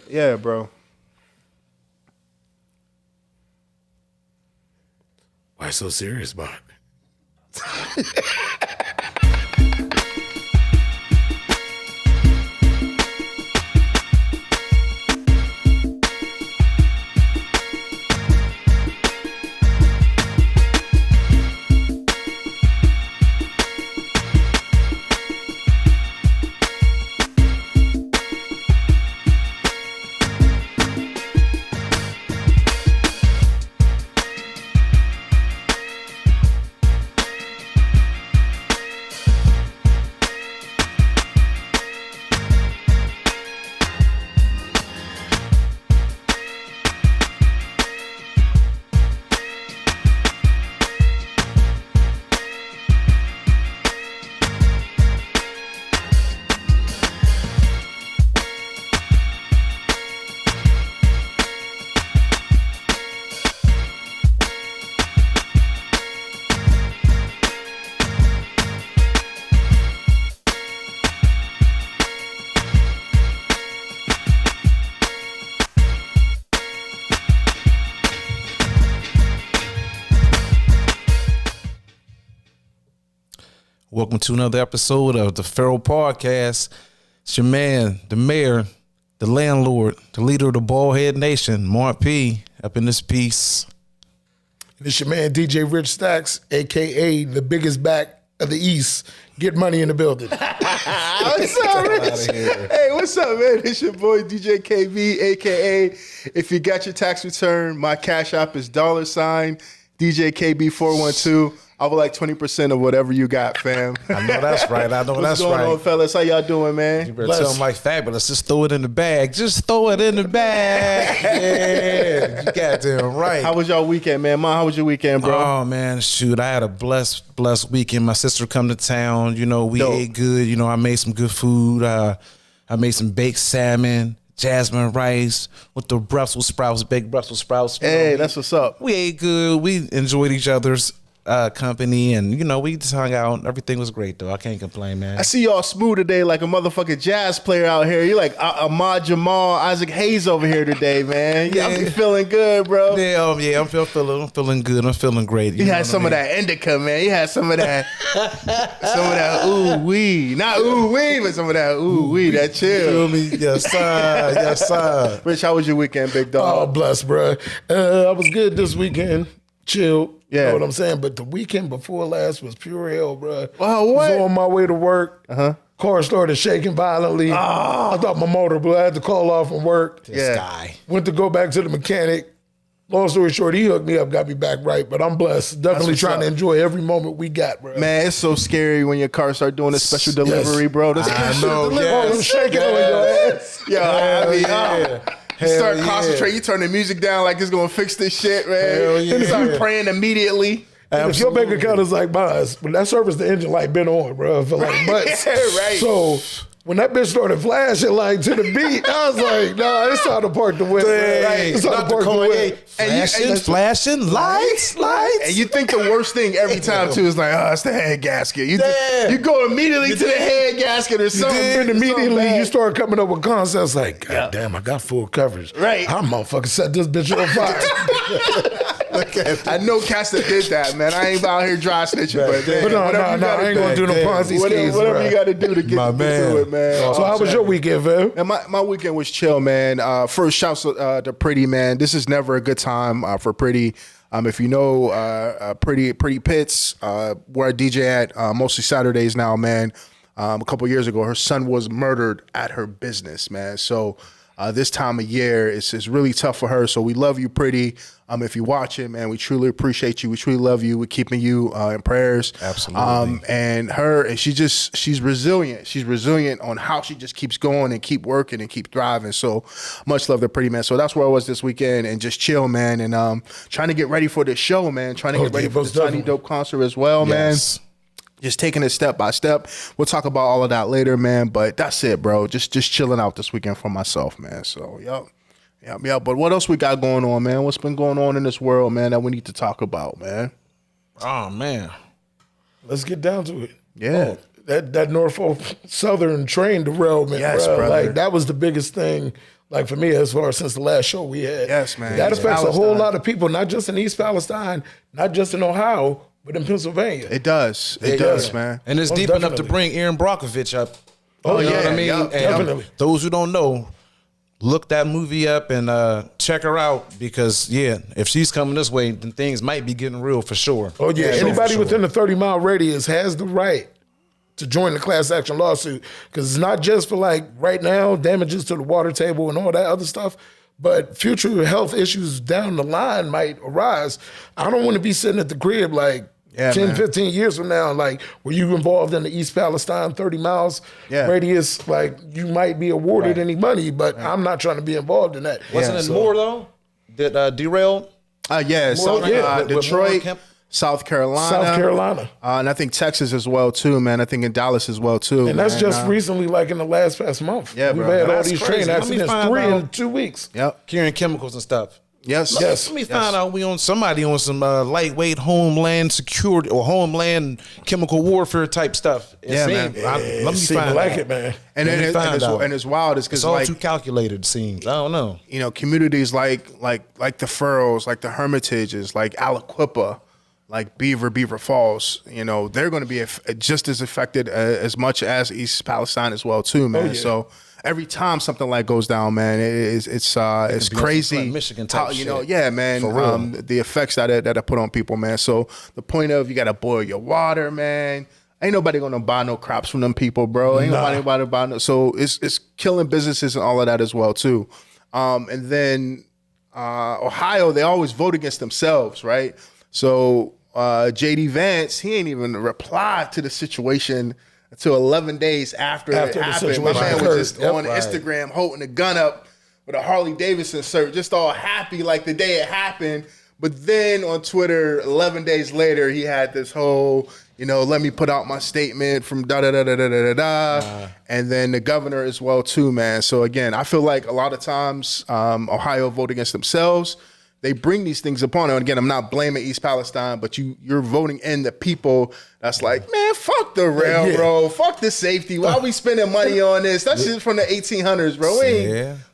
Yeah, bro. Why so serious about it? Welcome to another episode of the Feral Podcast. It's your man, the mayor, the landlord, the leader of the Ballhead Nation, Mark P. Up in this piece. It's your man, DJ Rich Stacks, a.k.a. the biggest back of the East. Get money in the building. What's up, Rich? Hey, what's up, man? It's your boy, DJ KB, a.k.a. If you got your tax return, my cash app is $, DJ KB 412. I would like 20% of whatever you got, fam. I know that's right. What's going on, fellas? How y'all doing, man? You better tell them like fabulous. Just throw it in the bag. Just throw it in the bag. Yeah, you goddamn right. How was y'all weekend, man? Mom, how was your weekend, bro? Oh, man, shoot. I had a blessed weekend. My sister come to town. You know, we Dope. ate good. You know, I made some good food. I made some baked salmon, jasmine rice with the Brussels sprouts, baked Brussels sprouts. Hey, that's what's up. We ate good. We enjoyed each other's company, and you know, we just hung out. Everything was great, though. I can't complain, man. I see y'all smooth today like a motherfucking jazz player out here. You're like Ahmad Jamal, Isaac Hayes over here today, man. Yeah, I'm feeling good, bro. Yeah, I'm feeling good. I'm feeling great. You had some of that indica, man. You had some of that, ooh wee, not ooh wee, but some of that ooh wee, that chill. Feel me? Yes, sir. Yes, sir. Rich, how was your weekend, big dog? Oh, bless, bro. I was good this weekend. Chill. Yeah. You know what I'm saying? But the weekend before last was pure hell, bro. Wow, what? I was on my way to work. Car started shaking violently. I thought my motor blew. I had to call off from work. Yeah. Guy. Went to go back to the mechanic. Long story short, he hooked me up, got me back right. But I'm blessed. Definitely what's trying to up. enjoy every moment we got, bro. Man, it's so scary when your car start doing a special delivery, bro. This I special know, delivery. yes. I'm shaking on your ass. Yeah, I mean, you start Hell yeah. concentrating. You turn the music down like it's gonna fix this shit, man. Hell yeah. You start praying immediately. And if your bank account is like mine, when that service, the engine light been on, bro, for like months. Right. So when that bitch started flashing like to the beat, I was like, nah, it's time to park the whip. Dang, It's time to not the park the coin. whip. Flashing, lights. And you think the worst thing every time too is like, oh, it's the head gasket. You Yeah. go immediately to the head gasket or something. And immediately Something you bad. start coming up with concepts like, God damn, I got full coverage. Right. I'm motherfucking set this bitch on fire. I know cats that did that, man. I ain't out here dry snitching, but no, I ain't gonna do no Ponzi schemes. whatever bro. you got to do to get My to man. it, man. So how was your weekend, fam? And my weekend was chill, man. First, shouts to Pretty, man. This is never a good time for Pretty. If you know Pretty Pitts, where I DJ at mostly Saturdays now, man. A couple years ago, her son was murdered at her business, man. So this time of year, it's really tough for her. So we love you, Pretty. If you watch it, man, we truly appreciate you. We truly love you. We're keeping you in prayers. Absolutely. And she's resilient. She's resilient on how she just keeps going and keep working and keep thriving. So much love to Pretty, man. So that's where I was this weekend and just chill, man. And trying to get ready for this show, man. Trying to get ready for the Tiny Dope concert as well, Yes. man. Just taking it step by step. We'll talk about all of that later, man. But that's it, bro. Just chilling out this weekend for myself, man. So, yep. But what else we got going on, man? What's been going on in this world, man, that we need to talk about, man? Oh man. Let's get down to it. Yeah. That Norfolk Southern train derailment, Yes, bro. brother. Like that was the biggest thing Like for me, as far as since the last show we had. Yes, man. That East affects a whole Palestine. lot of people, not just in East Palestine, not just in Ohio, but in Pennsylvania. It does. It does, man. And it's Most deep enough to definitely. bring Aaron Brockovich up. Oh, You know yeah, what I mean? yeah, And definitely. those who don't know, look that movie up and check her out because, if she's coming this way, then things might be getting real for sure. Oh, yeah. Yeah, Anybody for sure. within the 30-mile radius has the right to join the class action lawsuit because it's not just for, like, right now, damages to the water table and all that other stuff, but future health issues down the line might arise. I don't want to be sitting at the crib, like, Yeah, 10, man. 15 years from now, like, were you involved in the East Palestine 30 miles Yeah. radius? Like, you might be awarded any money, but I'm not trying to be involved in that. Wasn't it more, though, that derailed? Yeah, South, yeah, with Detroit, Warren Kemp. South Carolina. South Carolina. And I think Texas as well, too, man. I think in Dallas as well, too. And that's man. just recently, like in the past month. Yeah, We've bro. had all That's these crazy. train Let me accidents, find 3 in out. 2 weeks. Yep. Carrying chemicals and stuff. Yes. Yes. Let me find out we on somebody on some lightweight homeland security or homeland chemical warfare type stuff. It Yeah, seemed- man. let me Seem find like out. it, man. And Let me then find out. and it's wild is It's because all like too calculated, it seems. I don't know. you know, communities like the Furrows, like the Hermitages, like Aliquippa, like Beaver Falls, you know, they're going to be just as affected as much as East Palestine as well, too, man. yeah. So every time something like goes down, man, it's be crazy. like Michigan type how, you know, shit. yeah, man. For real. The effects that it put on people, man. So the point of you got to boil your water, man. Ain't nobody gonna buy no crops from them people, bro. Ain't nobody gonna buy no. So it's killing businesses and all of that as well too. And then Ohio, they always vote against themselves, right? So JD Vance, he ain't even replied to the situation until 11 days after it the happened. My situation man occurred. was just Yep. on Instagram holding a gun up with a Harley Davidson shirt, just all happy like the day it happened. But then on Twitter, 11 days later, he had this whole, you know, let me put out my statement from da-da-da-da-da-da-da. And then the governor as well, too, man. So, again, I feel like a lot of times Ohio vote against themselves. They bring these things upon it. And again, I'm not blaming East Palestine, but you're voting in the people that's like, man, fuck the railroad, fuck the safety. Why are we spending money on this? That's just from the 1800s, bro.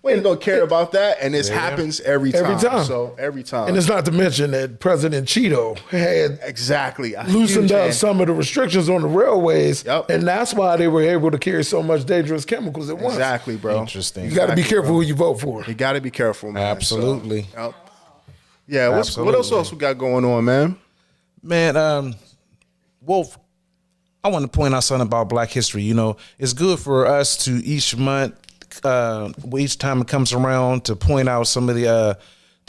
We ain't gonna care about that. And this happens every time. Every time. So every time. And it's not to mention that President Cheeto had exactly loosened up some of the restrictions on the railways, Yep. and that's why they were able to carry so much dangerous chemicals at once. Exactly, bro. Interesting. You got to be Exactly, careful bro. who you vote for. You got to be careful, man. Absolutely. So, yep. Yeah. What else we got going on, man? Man, Wolf, I want to point out something about Black history. You know, it's good for us to each month, each time it comes around, to point out some of the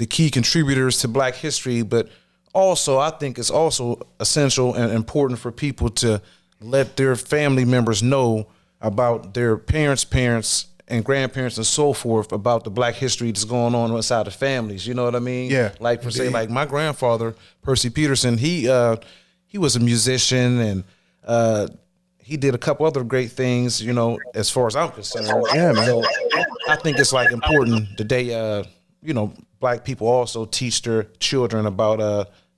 key contributors to Black history. But also, I think it's also essential and important for people to let their family members know about their parents' and grandparents and so forth about the Black history that's going on inside the families. You know what I mean? Yeah. Like for say, like my grandfather, Percy Peterson, he was a musician and he did a couple other great things, you know, as far as I'm concerned. Yeah, man. So I think it's like important today, you know, Black people also teach their children about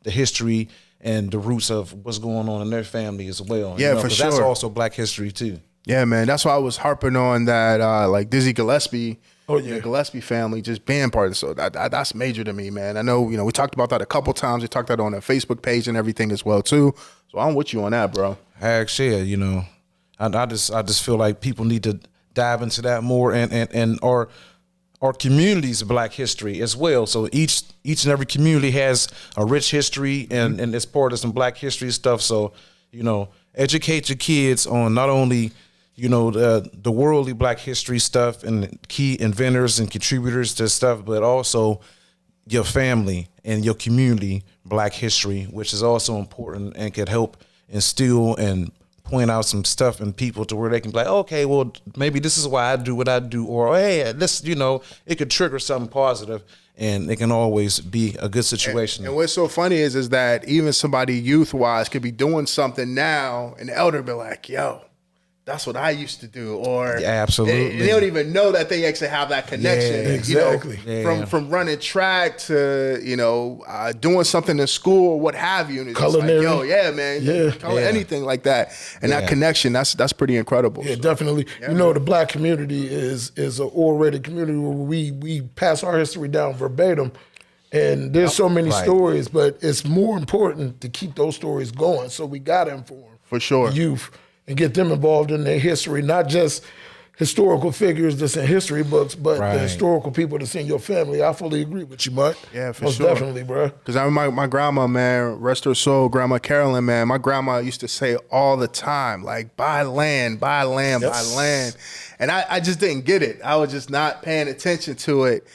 the history and the roots of what's going on in their family as well. Yeah, you know, for 'cause that's sure. also Black history too. Yeah, man. That's why I was harping on that, like Dizzy Gillespie, yeah. the Gillespie family just being part of it. So that's major to me, man. I know, you know, we talked about that a couple times. We talked that on the Facebook page and everything as well too. So I'm with you on that, bro. Actually, you know, I just feel like people need to dive into that more and our community's Black history as well. So each and every community has a rich history and it's part of some Black history stuff. So, you know, educate your kids on not only, you know, the worldly Black history stuff and key inventors and contributors to stuff, but also your family and your community Black history, which is also important and could help instill and point out some stuff in people to where they can be like, okay, well, maybe this is why I do what I do, or hey, this, you know, it could trigger something positive, and it can always be a good situation. And what's so funny is that even somebody youth-wise could be doing something now, and the elder be like, yo, that's what I used to do, or absolutely. they don't even know that they actually have that connection. Yeah, exactly. From running track to doing something in school or what have you. And it's just like, Culinary. yo, yeah, man, anything like that, and that connection. That's pretty incredible. Yeah, So, definitely. The black community is an orated community where we pass our history down verbatim. And there's so many stories, but it's more important to keep those stories going. So we got to inform for sure the youth and get them involved in their history, not just historical figures that's in history books, but the historical people that's in your family. I fully agree with you, Mark. Yeah, for most sure. definitely, bro. Because I remember my grandma, man, rest her soul, Grandma Carolyn, man. My grandma used to say all the time, like, buy land, buy land, buy land. And I just didn't get it. I was just not paying attention to it.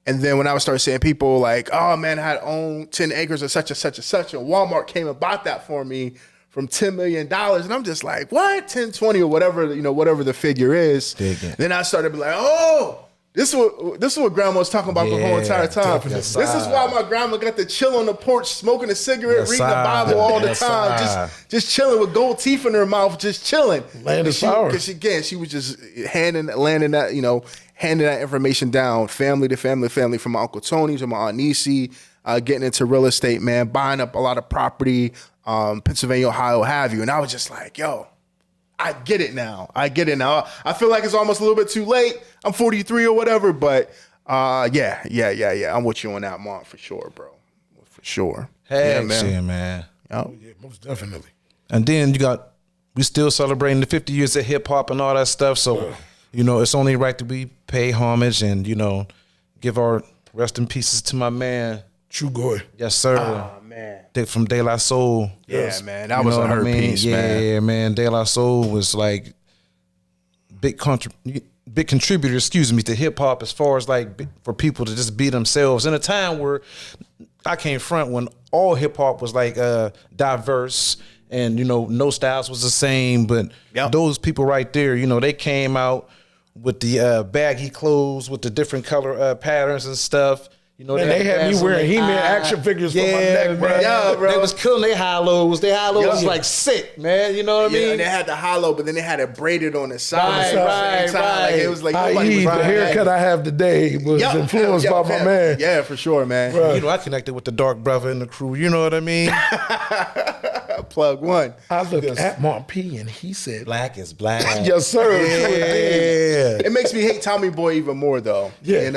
And then when I would start seeing people like, oh, man, I had owned 10 acres of such and such and such, and Walmart came and bought that for me from $10 million. And I'm just like, what? 10, 20 or whatever, whatever the figure is. Then I started to be like, oh, this is what grandma was talking about the whole entire time. This is why my grandma got to chill on the porch, smoking a cigarette, reading the Bible all the time, just chilling with gold teeth in her mouth, just chilling. Land is power. Because she was just handing that information down, family to family, from my Uncle Tony to my Aunt Nisi, getting into real estate, man, buying up a lot of property, Pennsylvania, Ohio, have you. And I was just like, yo, I get it now. I feel like it's almost a little bit too late. I'm 43 or whatever, but yeah. I'm with you on that, Mont, for sure, bro. For sure. Hey, man. Oh, yeah, most definitely. And then we still celebrating the 50 years of hip hop and all that stuff. So, it's only right that we pay homage and, give our rest in pieces to my man. True Goy. Yes, sir. Oh, man. From De La Soul. Yeah, man. That was a hurt piece, man. Yeah, man. De La Soul was like big contributor, to hip hop as far as like for people to just be themselves in a time where I came front when all hip hop was like diverse and no styles was the same, but those people right there, they came out with the baggy clothes with the different color patterns and stuff. They had me wearing He-Man action figures for my neck, bro. Yeah, bro. They was killing their high-lows. Their high-lows was like sick, man. You know what I mean? And they had the hollow, but then they had it braided on the side. Right. Like, it was like the haircut I have today was influenced by my man. Yeah, for sure, man. Right. I connected with the dark brother in the crew. You know what I mean? Plug one. I looked at Mont P and he said, "Black is black." Yes, sir. Yeah. It makes me hate Tommy Boy even more, though. Yeah. I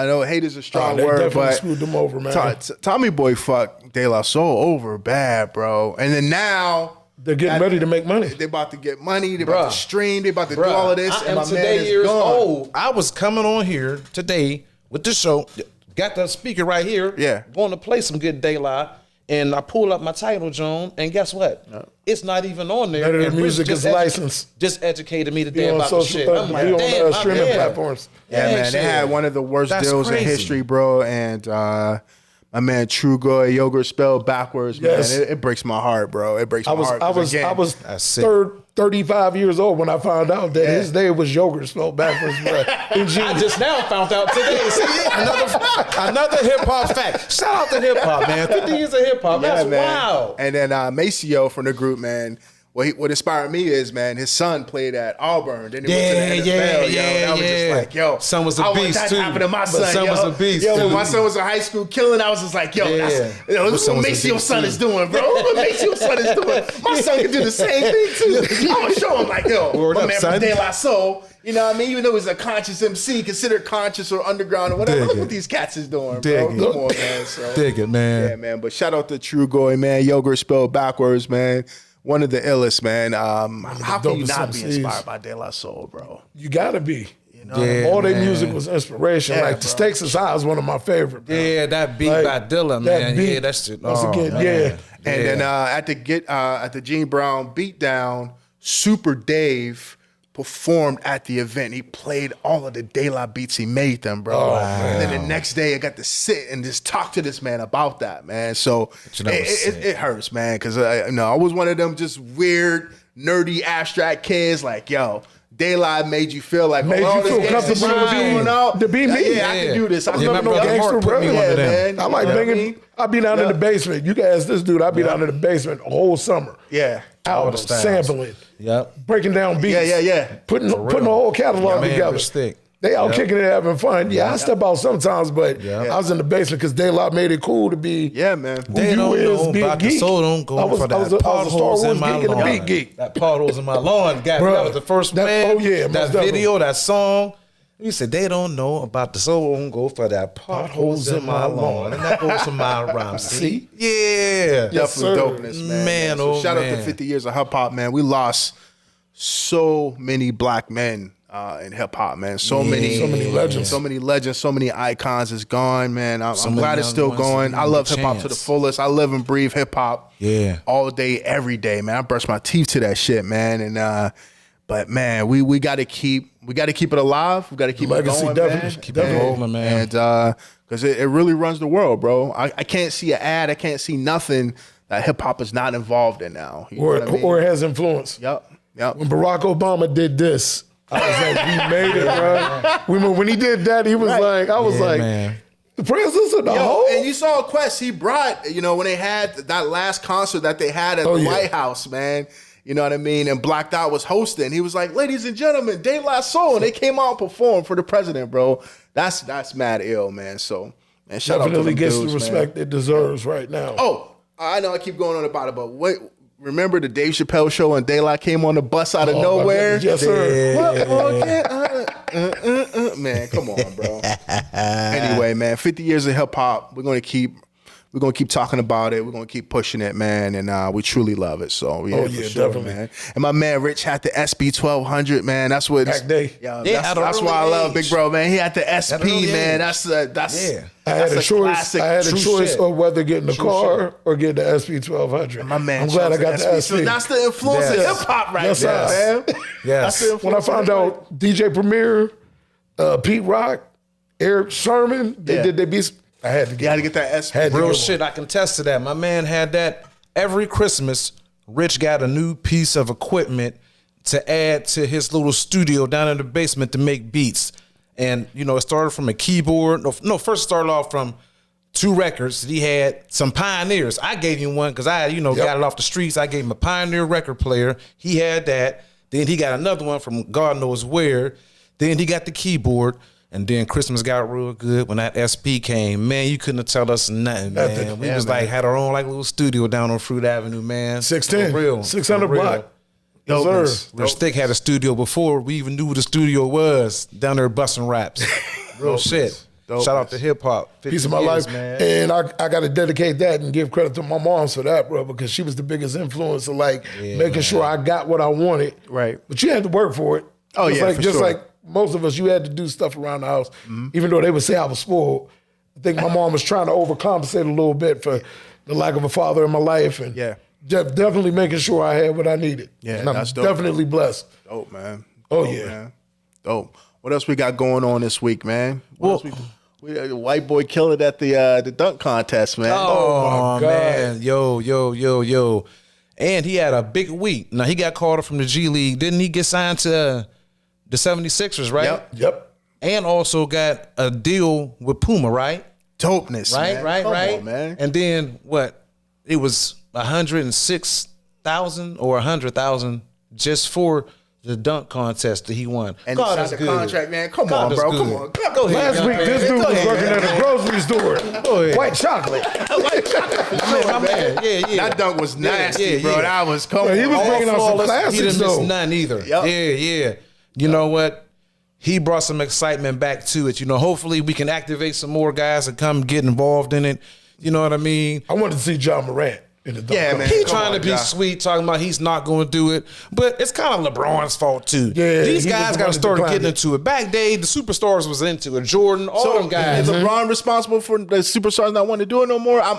know hate is a strong they word, definitely but screwed them over, man. Tommy Boy fucked De La Soul over bad, bro. And then now they're getting ready to make money. They about to get money. They about to stream. They about to do all of this. I and am my today man is years gone. old. I was coming on here today with the show. Got the speaker right here. Yeah. Going to play some good De La. And I pull up my title, Joan, and guess what? It's not even on there. None of the And music Rich is licensed. Just educated me Be today on about the social shit. I'm like, damn, on streaming platforms. Yeah, man. They had one of the worst That's deals crazy. in history, bro. And my man True Goy, yogurt spelled backwards, Yes. man. It breaks my heart, bro. It breaks my heart. I was That's sick. 35 years old when I found out that his name was yogurt spelled backwards. I just now found out today. See, another hip hop fact. Shout out to hip hop, man. 50 years of hip hop. That's wild. And then Maceo from the group, man. What inspired me is, man, his son played at Auburn. Then he went to the NFL, yo. And I was just like, yo. Son was a I want beast, that too. to happen to my son, Son yo. was a beast, Yo, too. when my son was in high school killing, I was just like, yo, this is what Maceo's son is doing, bro. Look what Maceo's son is doing. My son can do the same thing, too. I'm going to show him, like, yo, my man from De La Soul, you know what I mean? Even though he's a conscious MC, considered conscious or underground or whatever, look what these cats is doing, bro. Come on, man. So, Dig it, man. yeah, man. But shout out to True Goy, man. Yogurt spelled backwards, man. One of the illest, man. How can you not be inspired by De La Soul, bro? You gotta be. Yeah, all their man. music was inspiration. Yeah, like bro. The Stakes is High is one of my favorite. Bro. Yeah, that beat Like, by Dilla, that man. beat, Yeah, that's it. once again, man. yeah. And then at the Gene Brown beatdown, Super Dave performed at the event. He played all of the De La beats. He made them, bro. And then the next day, I got to sit and just talk to this man about that, man. So it hurts, man, because I was one of them just weird, nerdy, abstract kids. Like, yo, Daylight made you feel like, Made you feel comfortable to be me. Yeah, I can do this. I I'm can not do no that. gangster, bro. Yeah, man. I like banging. I be down in the basement. You can ask this dude. I be down in the basement the whole summer. Yeah. Albums, sampling, breaking down beats. Yeah. Putting the whole catalog together. They out kicking it, having fun. Yeah, I step out sometimes, but I was in the basement because Daylight made it cool to be. Yeah, man. They don't know about the soul. Don't go for that. I was a Star Wars geek and a beat geek. That potholes in my lawn, guy. That was the first man. Oh yeah, that video, that song. He said they don't know about the soul. Don't go for that potholes in my lawn, and that goes for my rhyme. See, yeah, definitely dopeness, man. So shout out to 50 years of hip hop, man. We lost so many black men in hip hop, man. So many legends, so many icons is gone, man. I'm glad it's still going. I love hip hop to the fullest. I live and breathe hip hop, all day, every day, man. I brush my teeth to that shit, man. And but man, we got to keep it alive. We got to keep legacy, it going, definitely. man. Keep it rolling, man. And because it really runs the world, bro. I can't see an ad. I can't see nothing that hip hop is not involved in now. You know what I mean? Or has influence. Yep. When Barack Obama did this, I was like, we made it, bro. When he did that, he was like, I was like, man. The president's in the hole. And you saw Quest, he brought, when they had that last concert that they had at the White House, man. You know what I mean? And Blacked Out was hosting. He was like, ladies and gentlemen, De La Soul. And they came out and performed for the president, bro. That's mad ill, man. So, man, shout out to them gets dudes, the respect it deserves right now. Oh, I know I keep going on about it, but wait. Remember the Dave Chappelle show and De La came on the bus out of nowhere? Yes, sir. Man, come on, bro. Anyway, man, 50 years of hip hop. We're gonna keep talking about it. We're gonna keep pushing it, man, and we truly love it. So for sure, definitely, man. And my man Rich had the SB 1200, man. That's what back day. That's why I love Big Bro, man. He had the SP, man. That's I had a choice of whether getting the car or getting the SP 1200. My man, I'm glad I got the SP. So that's the influence of hip hop right there, man. Yes. When I found out DJ Premier, Pete Rock, Eric Sherman, they did their beats. I had to get that SP. Real shit, I can attest to that. My man had that every Christmas. Rich got a new piece of equipment to add to his little studio down in the basement to make beats. And, it started from a keyboard. First it started off from 2 records. He had some Pioneers. I gave him one because I had, got it off the streets. I gave him a Pioneer record player. He had that. Then he got another one from God knows where. Then he got the keyboard. And then Christmas got real good when that SP came. Man, you couldn't tell us nothing, man. We had our own little studio down on Fruit Avenue, man. 610. For real. 600 block. Yes, Rich Thick had a studio before we even knew what the studio was. Down there busting raps. Real shit. Shout out to hip hop. Piece of my life, man. And I got to dedicate that and give credit to my mom for that, bro, because she was the biggest influence of making sure I got what I wanted. Right. But you had to work for it. Oh, for just sure. like most of us, you had to do stuff around the house, even though they would say I was spoiled. I think my mom was trying to overcompensate a little bit for the lack of a father in my life, and definitely making sure I had what I needed. Yeah, and I'm that's dope, definitely blessed. Dope, man. Man. Dope. What else we got going on this week, man? We the white boy killed at the dunk contest, man. Oh my God. Man. Yo. And he had a big week. Now, he got called up from the G League. Didn't he get signed to the 76ers, right? Yep. And also got a deal with Puma, right? Dopeness, man. Right, Come on, man. And then what? It was 106,000 or 100,000 just for the dunk contest that he won. And God signed is the good. contract, man. Come God on, is bro. good. Come on. Go ahead. Last week, this dude was working at a grocery store. White chocolate. My man. Yeah. That dunk was nasty, bro. Yeah. That was He was bringing out some classics, He didn't though. miss none either. Yep. Yeah. You know what? He brought some excitement back to it. Hopefully we can activate some more guys and come get involved in it. You know what I mean? I wanted to see John Morant in the dunk. Yeah, man. He Come trying on, to be John. sweet, talking about he's not going to do it. But it's kind of LeBron's fault, too. Yeah, These he guys was got to the one start that getting declined into it. Back day, the superstars was into it. Jordan, all them guys. Is LeBron responsible for the superstars not wanting to do it no more? I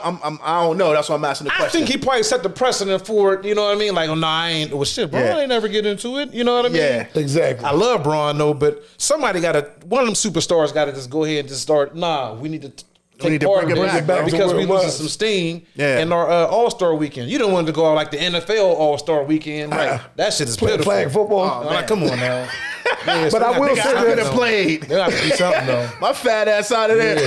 don't know. That's why I'm asking the I question. think he probably set the precedent for it. You know what I mean? Like, I ain't. Well, shit, Bron ain't never get into it. You know what I mean? Yeah. Exactly. I love Bron, though, but somebody got to, one of them superstars got to just go ahead and just start, we need to take part bring of it this back, bro. because we To where it losing was. some steam Yeah. in our All-Star weekend. You don't want to go out like the NFL All-Star weekend. Like, that shit is pitiful. Flag football. Like, come on now. But I will say I could have that played. There have to be something though. My fat ass out of there.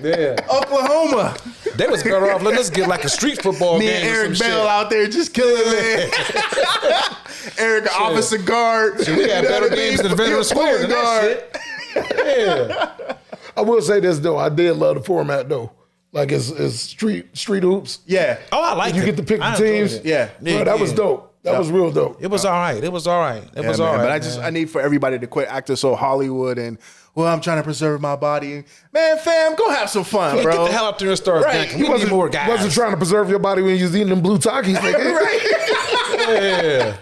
Yeah. Oklahoma. They was better off letting us get like a street football Me game. and or Eric some Bell shit. out there just killing it. Eric, an offensive guard. We had better games than Veteran Square than that shit. Yeah. I will say this though. I did love the format though. Like it's street hoops. Yeah. Oh, I like it. You get to pick I the enjoyed teams. it. Yeah. Bro, that was dope. That was real dope. It was all right. It was all right. It was all right. But I need for everybody to quit acting so Hollywood and I'm trying to preserve my body. Man, fam, go have some fun, bro. Get the hell up there and start Right. dunking. We need more guys. Wasn't trying to preserve your body when you was eating them blue Takis, nigga. Right. Yeah.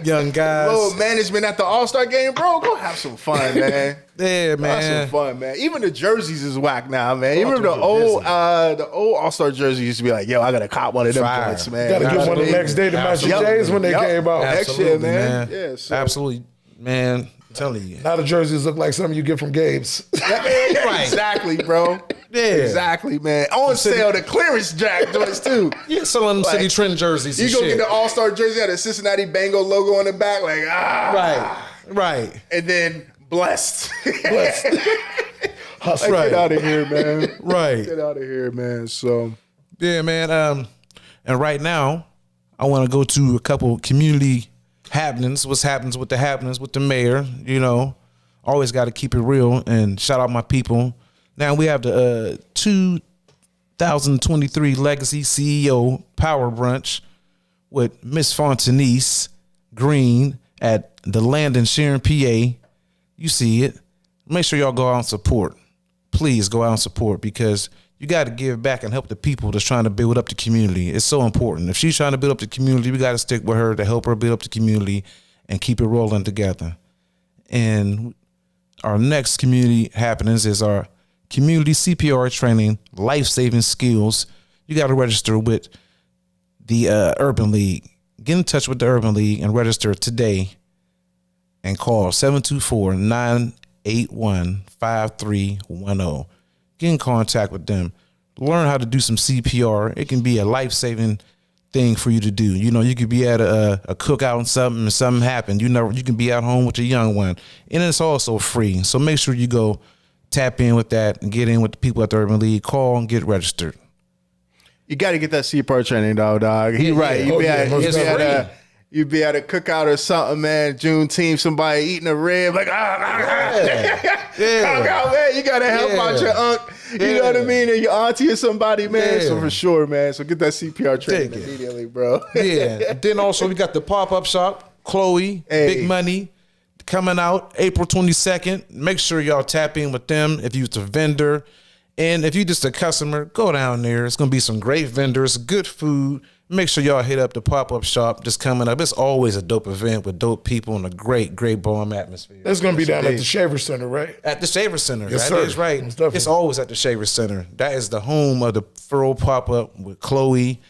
Young guys. Little management at the All-Star game, bro. Go have some fun, man. Yeah, Go have man. some fun, man. Even the jerseys is whack now, man. You remember the old All-Star jerseys used to be like, yo, I gotta cop one of them Fire. joints, man. Gotta get one the next day to match your J's when they came out. Next year, man. Yeah, so. Absolutely, man. I'm telling you. Now the jerseys look like something you get from Gabe's. Right. Exactly, bro. Yeah. Exactly, man. On sale, the clearance jack joints too. Yeah, some of them Like, City Trend jerseys You and go shit. get the All-Star jersey, had a Cincinnati Bengal logo on the back, like Right. and then blessed. Hustle. Like, get out of here, man. Right. Get out of here, man. So Yeah, man. And right now, I want to go to a couple community happenings. What's happenings with the mayor? You know, always got to keep it real and shout out my people. Now we have the 2023 Legacy CEO Power Brunch with Miss Fontanise Green at the Land in Sharon, PA. You see it. Make sure y'all go out and support. Please go out and support because you got to give back and help the people that's trying to build up the community. It's so important. If she's trying to build up the community, we got to stick with her to help her build up the community and keep it rolling together. And our next community happenings is our community CPR training, life-saving skills. You got to register with the Urban League. Get in touch with the Urban League and register today and call 724-981-5310. Get in contact with them. Learn how to do some CPR. It can be a life-saving thing for you to do. You know, you could be at a cookout and something happened. You can be at home with your young one. And it's also free. So make sure you go tap in with that and get in with the people at the Urban League. Call and get registered. you got to get that CPR training, though, dog. He right. You'd be at a cookout or something, man. Juneteenth, somebody eating a rib, like, Yeah. Cookout, man. You gotta help out your unc. You know what I mean? And your auntie or somebody, man. Yeah. So for sure, man. So get that CPR training Take it. immediately, bro. Yeah. Then also we got the pop-up shop, Chloe, Hey. Big Money, coming out April 22nd. Make sure y'all tap in with them if you're a vendor. And if you're just a customer, go down there. It's going to be some great vendors, good food. Make sure y'all hit up the pop-up shop just coming up. It's always a dope event with dope people and a great, great bomb atmosphere. That's going to be down at the Shaver Center, right? At the Shaver Center. Yes, That sir. is right. Most definitely. It's always at the Shaver Center. That is the home of the Furrow pop-up with Chloe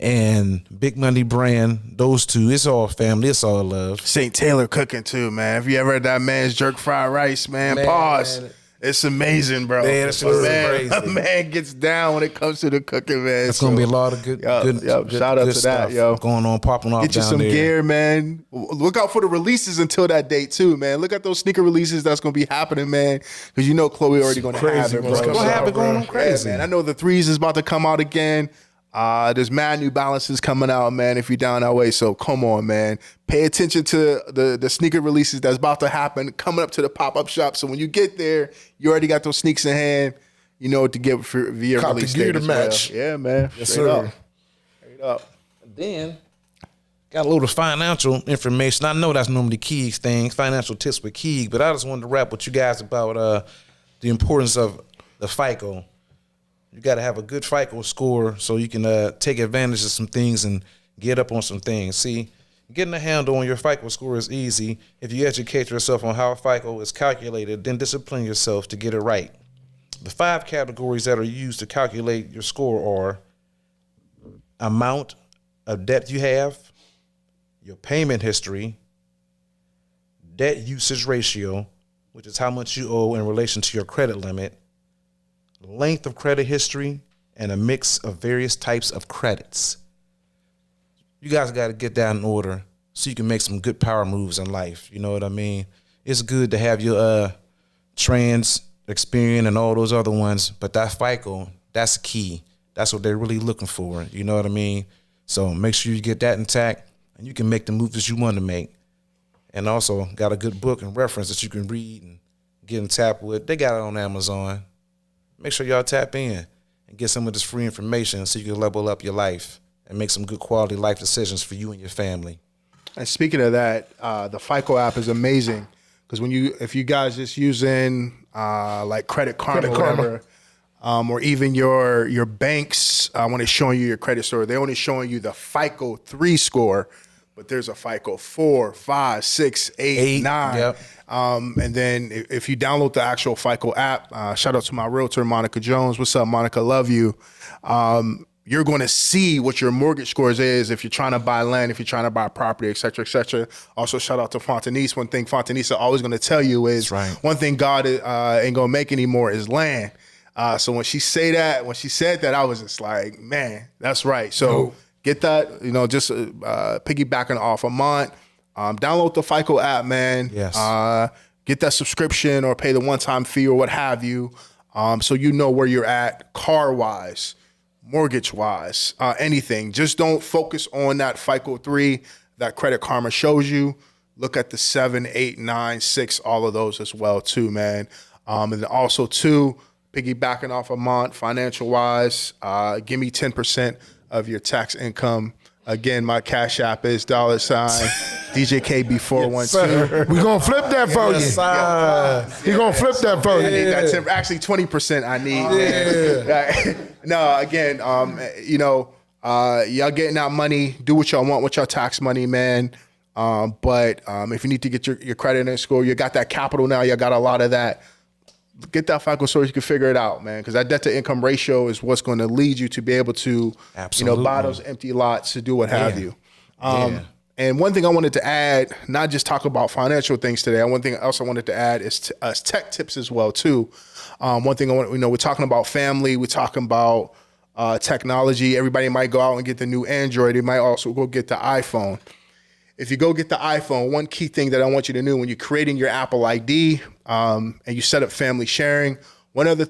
and Big Money Brand. Those two. It's all family. It's all love. St. Taylor cooking too, man. Have you ever had that man's jerk fried rice, man? Man. Pause. It's amazing, bro. Man, that shit is crazy. A man gets down when it comes to the cooking, man. It's gonna be a lot of good good shout out good to that, stuff yo. going on, popping off Get you down some there. gear, man. Look out for the releases until that date too, man. Look at those sneaker releases that's gonna be happening, man. Because you know Chloe already gonna Crazy have it, ones bro. coming Gonna have out, it going bro. on crazy. Yeah, man. I know the threes is about to come out again. There's mad New Balances coming out, man, if you're down that way. So come on, man. Pay attention to the sneaker releases that's about to happen coming up to the pop-up shop. So when you get there, you already got those sneaks in hand. You know what to get for via Cop the release gear date to as well. match. Yeah, man. Yes, Straight sir. up. Straight up. Then got a little financial information. I know that's normally Keeg's thing, financial tips with Keeg, but I just wanted to rap with you guys about the importance of the FICO. You got to have a good FICO score so you can take advantage of some things and get up on some things. See, getting a handle on your FICO score is easy. If you educate yourself on how FICO is calculated, then discipline yourself to get it right. The 5 categories that are used to calculate your score are amount of debt you have, your payment history, debt usage ratio, which is how much you owe in relation to your credit limit, length of credit history, and a mix of various types of credits. You guys got to get that in order so you can make some good power moves in life. You know what I mean? It's good to have your trans Experian and all those other ones, but that FICO, that's key. That's what they're really looking for. You know what I mean? So make sure you get that intact, and you can make the moves that you want to make. And also got a good book and reference that you can read and get in tap with. They got it on Amazon. Make sure y'all tap in and get some of this free information so you can level up your life and make some good quality life decisions for you and your family. And speaking of that, the FICO app is amazing because if you guys just using like Credit Karma or whatever, or even your banks when they're showing you your credit score, they're only showing you the FICO 3 score, but there's a FICO 4, 5, 6, 8, 9. Yep. And then if you download the actual FICO app, shout out to my realtor, Monica Jones. What's up, Monica? Love you. You're going to see what your mortgage scores is if you're trying to buy land, if you're trying to buy property, et cetera, et cetera. Also, shout out to Fontanese. One thing Fontanese is always going to tell you is one thing God ain't going to make anymore is land. So when she said that, I was just like, man, that's right. So get that, just piggybacking off Amont. Download the FICO app, man. Yes. Get that subscription or pay the one-time fee or what have you, so you know where you're at car-wise, mortgage-wise, anything. Just don't focus on that FICO 3 that Credit Karma shows you. Look at the 7, 8, 9, 6, all of those as well too, man. And then also too, piggybacking off Amont, financial-wise, give me 10% of your tax income. Again, my cash app is $DJKB412. We're going to flip that for you. He's going to flip that for you. I need that 10, actually 20% I need. Yeah. No, again, y'all getting out money. Do what y'all want with your tax money, man. But if you need to get your credit in score, you got that capital now. You got a lot of that. Get that FICO score, you can figure it out, man. Because that debt to income ratio is what's going to lead you to be able to, buy those empty lots to do what have you. And one thing I wanted to add, not just talk about financial things today. One thing else I wanted to add is tech tips as well too. One thing we're talking about family, we're talking about technology. Everybody might go out and get the new Android. They might also go get the iPhone. If you go get the iPhone, one key thing that I want you to know when you're creating your Apple ID and you set up family sharing, one other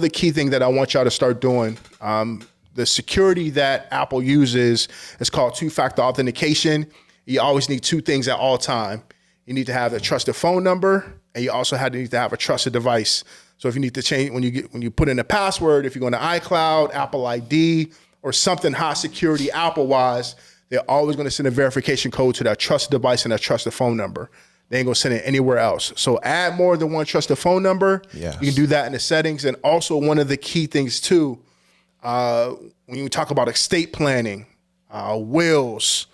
key thing that I want y'all to start doing, the security that Apple uses is called two-factor authentication. You always need two things at all time. You need to have a trusted phone number, and you also need to have a trusted device. So if you need to change, when you put in a password, if you're going to iCloud, Apple ID, or something high security Apple-wise, they're always going to send a verification code to that trusted device and that trusted phone number. They ain't going to send it anywhere else. So add more than one trusted phone number. Yes. You can do that in the settings. And also one of the key things too, when you talk about estate planning, wills,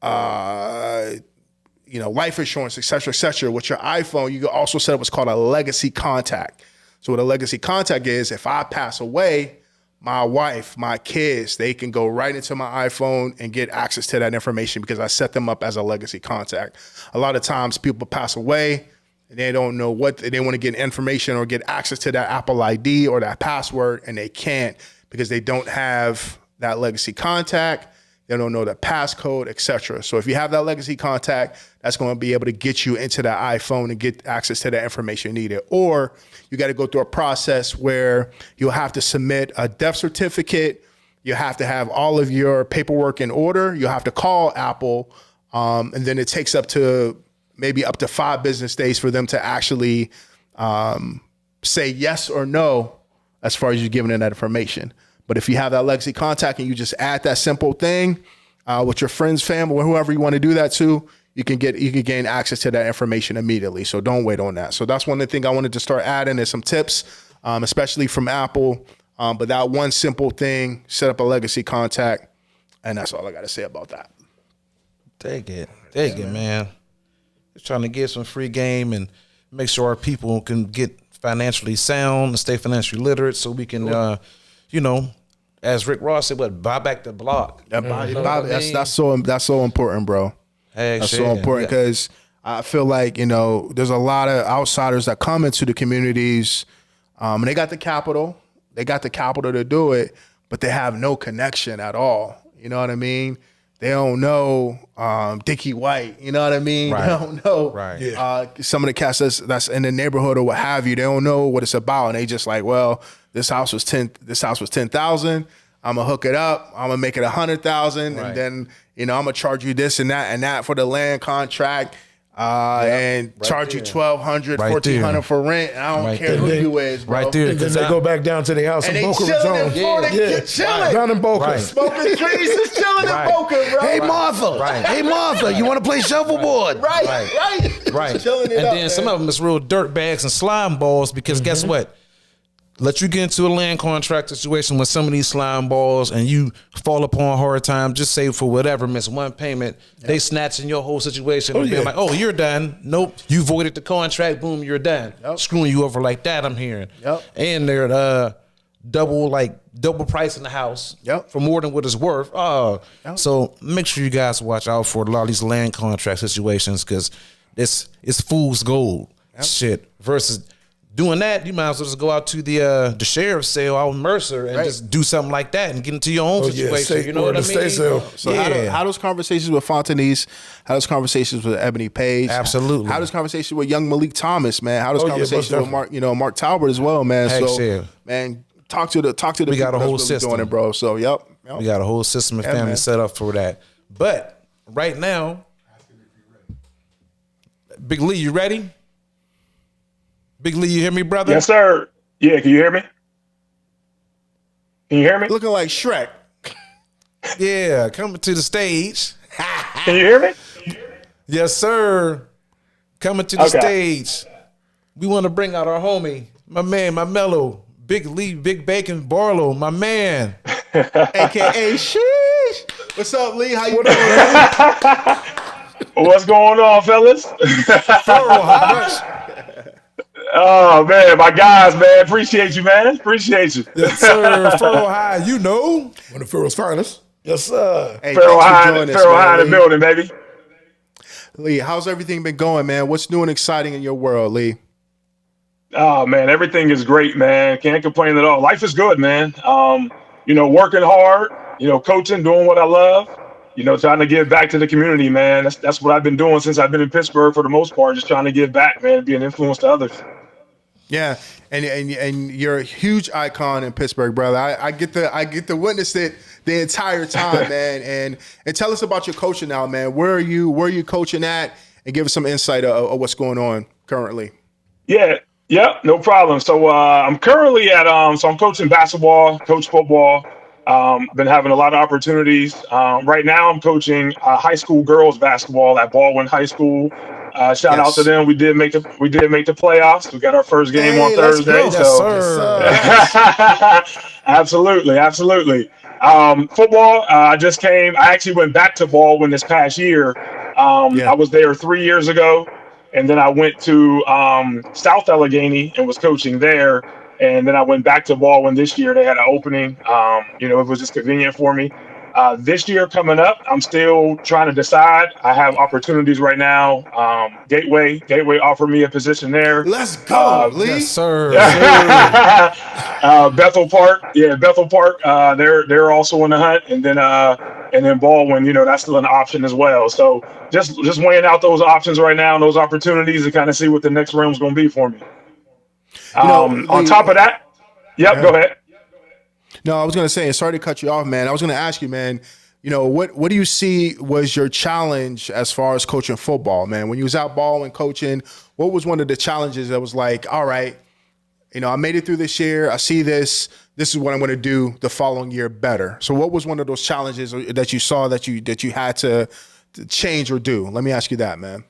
life insurance, et cetera, with your iPhone, you can also set up what's called a legacy contact. So what a legacy contact is, if I pass away, my wife, my kids, they can go right into my iPhone and get access to that information because I set them up as a legacy contact. A lot of times people pass away and they don't know what they want to get information or get access to that Apple ID or that password, and they can't because they don't have that legacy contact. They don't know the passcode, et cetera. So if you have that legacy contact, that's going to be able to get you into that iPhone and get access to that information needed. Or you got to go through a process where you'll have to submit a death certificate. You have to have all of your paperwork in order. You'll have to call Apple. And then it takes maybe up to 5 business days for them to actually say yes or no as far as you giving them that information. But if you have that legacy contact and you just add that simple thing with your friends, family, or whoever you want to do that to, you can gain access to that information immediately. So don't wait on that. So that's one of the things I wanted to start adding is some tips, especially from Apple. But that one simple thing, set up a legacy contact, and that's all I got to say about that. Take it, man. Just trying to get some free game and make sure our people can get financially sound and stay financially literate, so we can, as Rick Ross said, buy back the block. That's so important, bro. That's so important because I feel like, there's a lot of outsiders that come into the communities and they got the capital. They got the capital to do it, but they have no connection at all. You know what I mean? They don't know Dickie White. You know what I mean? Right. They don't know Right. some of the cats that's in the neighborhood or what have you. They don't know what it's about, and they just like, well, this house was 10,000. I'm gonna hook it up. I'm gonna make it 100,000, Right. and then I'm gonna charge you this and that for the land contract. And charge you $1,200, Right $1,400 there. for rent. And I don't Right care there. who you is, bro. Right there. And then they go back down to their house And in they Boca chilling Raton. in Florida. Yeah. Chilling. Down in Boca. Right. Smoking trees is chilling Right. in Boca, bro. Hey, Martha. Right. Hey, Martha, you want to play shuffleboard? Right. Right. Chilling it and up, then some man. of them is real dirt bags and slime balls because guess what? Let you get into a land contract situation with some of these slime balls and you fall upon hard times, just say for whatever, miss one payment, they snatching your whole situation and being like, oh, you're done. Nope. You voided the contract, boom, you're done. Screwing you over like that, I'm hearing. Yep. And they're double price in the house for more than what it's worth. So make sure you guys watch out for a lot of these land contract situations because it's fool's gold shit versus doing that. You might as well just go out to the sheriff's sale out in Mercer and just do something like that and get into your own situation. You know what I mean? So how those conversations with Fontanese, how those conversations with Ebony Page, Absolutely. how those conversations with young Malik Thomas, man, how those most conversations with definitely. Mark Talbot as well, man. Heck So yeah. man, talk to the We got people a whole that's really system. doing it, bro. So yep. We got a whole system and family man. set up for that. But right now, Big Lee, you ready? Big Lee, you hear me, brother? Yes, sir. Yeah, can you hear me? Can you hear me? Looking like Shrek. Yeah, coming to the stage. Can you hear me? Yes, sir. Coming to the Okay. stage. We want to bring out our homie, my man, my mellow, Big Lee, Big Bacon Barlow, my man. AKA Sheesh. What's up, Lee? How you doing? What's going on, fellas? Furrow, how much? Oh, man, my guys, man. Appreciate you, man. Appreciate you. Yes, sir. Furrow High, you know. One of Pharaoh's finest. Yes, sir. Hey, Farrell thanks for High, joining us, Farrell High in man, the Lee. building, baby. Lee, how's everything been going, man? What's new and exciting in your world, Lee? Oh, man, everything is great, man. Can't complain at all. Life is good, man. Working hard, coaching, doing what I love, trying to give back to the community, man. That's what I've been doing since I've been in Pittsburgh for the most part, just trying to give back, man, be an influence to others. Yeah, and you're a huge icon in Pittsburgh, brother. I get to witness it the entire time, man. And tell us about your coaching now, man. Where are you coaching at? And give us some insight of what's going on currently. Yeah, no problem. So I'm currently so I'm coaching basketball, coach football. Been having a lot of opportunities. Right now I'm coaching high school girls basketball at Baldwin High School. Shout out to them. We did make the playoffs. We got our first game on let's Thursday. go. So Yes, sir. absolutely. Football, I actually went back to Baldwin this past year. I was there 3 years ago, and then I went to South Allegheny and was coaching there. And then I went back to Baldwin this year. They had an opening. It was just convenient for me. This year coming up, I'm still trying to decide. I have opportunities right now. Gateway offered me a position there. Let's go, Lee. Yes, sir. Bethel Park, they're also in the hunt, and then Baldwin, that's still an option as well. So just weighing out those options right now and those opportunities to kind of see what the next round's going to be for me. On top of that, go ahead. No, I was gonna say, and sorry to cut you off, man. I was gonna ask you, man. What do you see was your challenge as far as coaching football, man? When you was out balling coaching, what was one of the challenges that was like, all right, I made it through this year. I see this. This is what I'm going to do the following year better. So, what was one of those challenges that you saw that you had to change or do? Let me ask you that, man.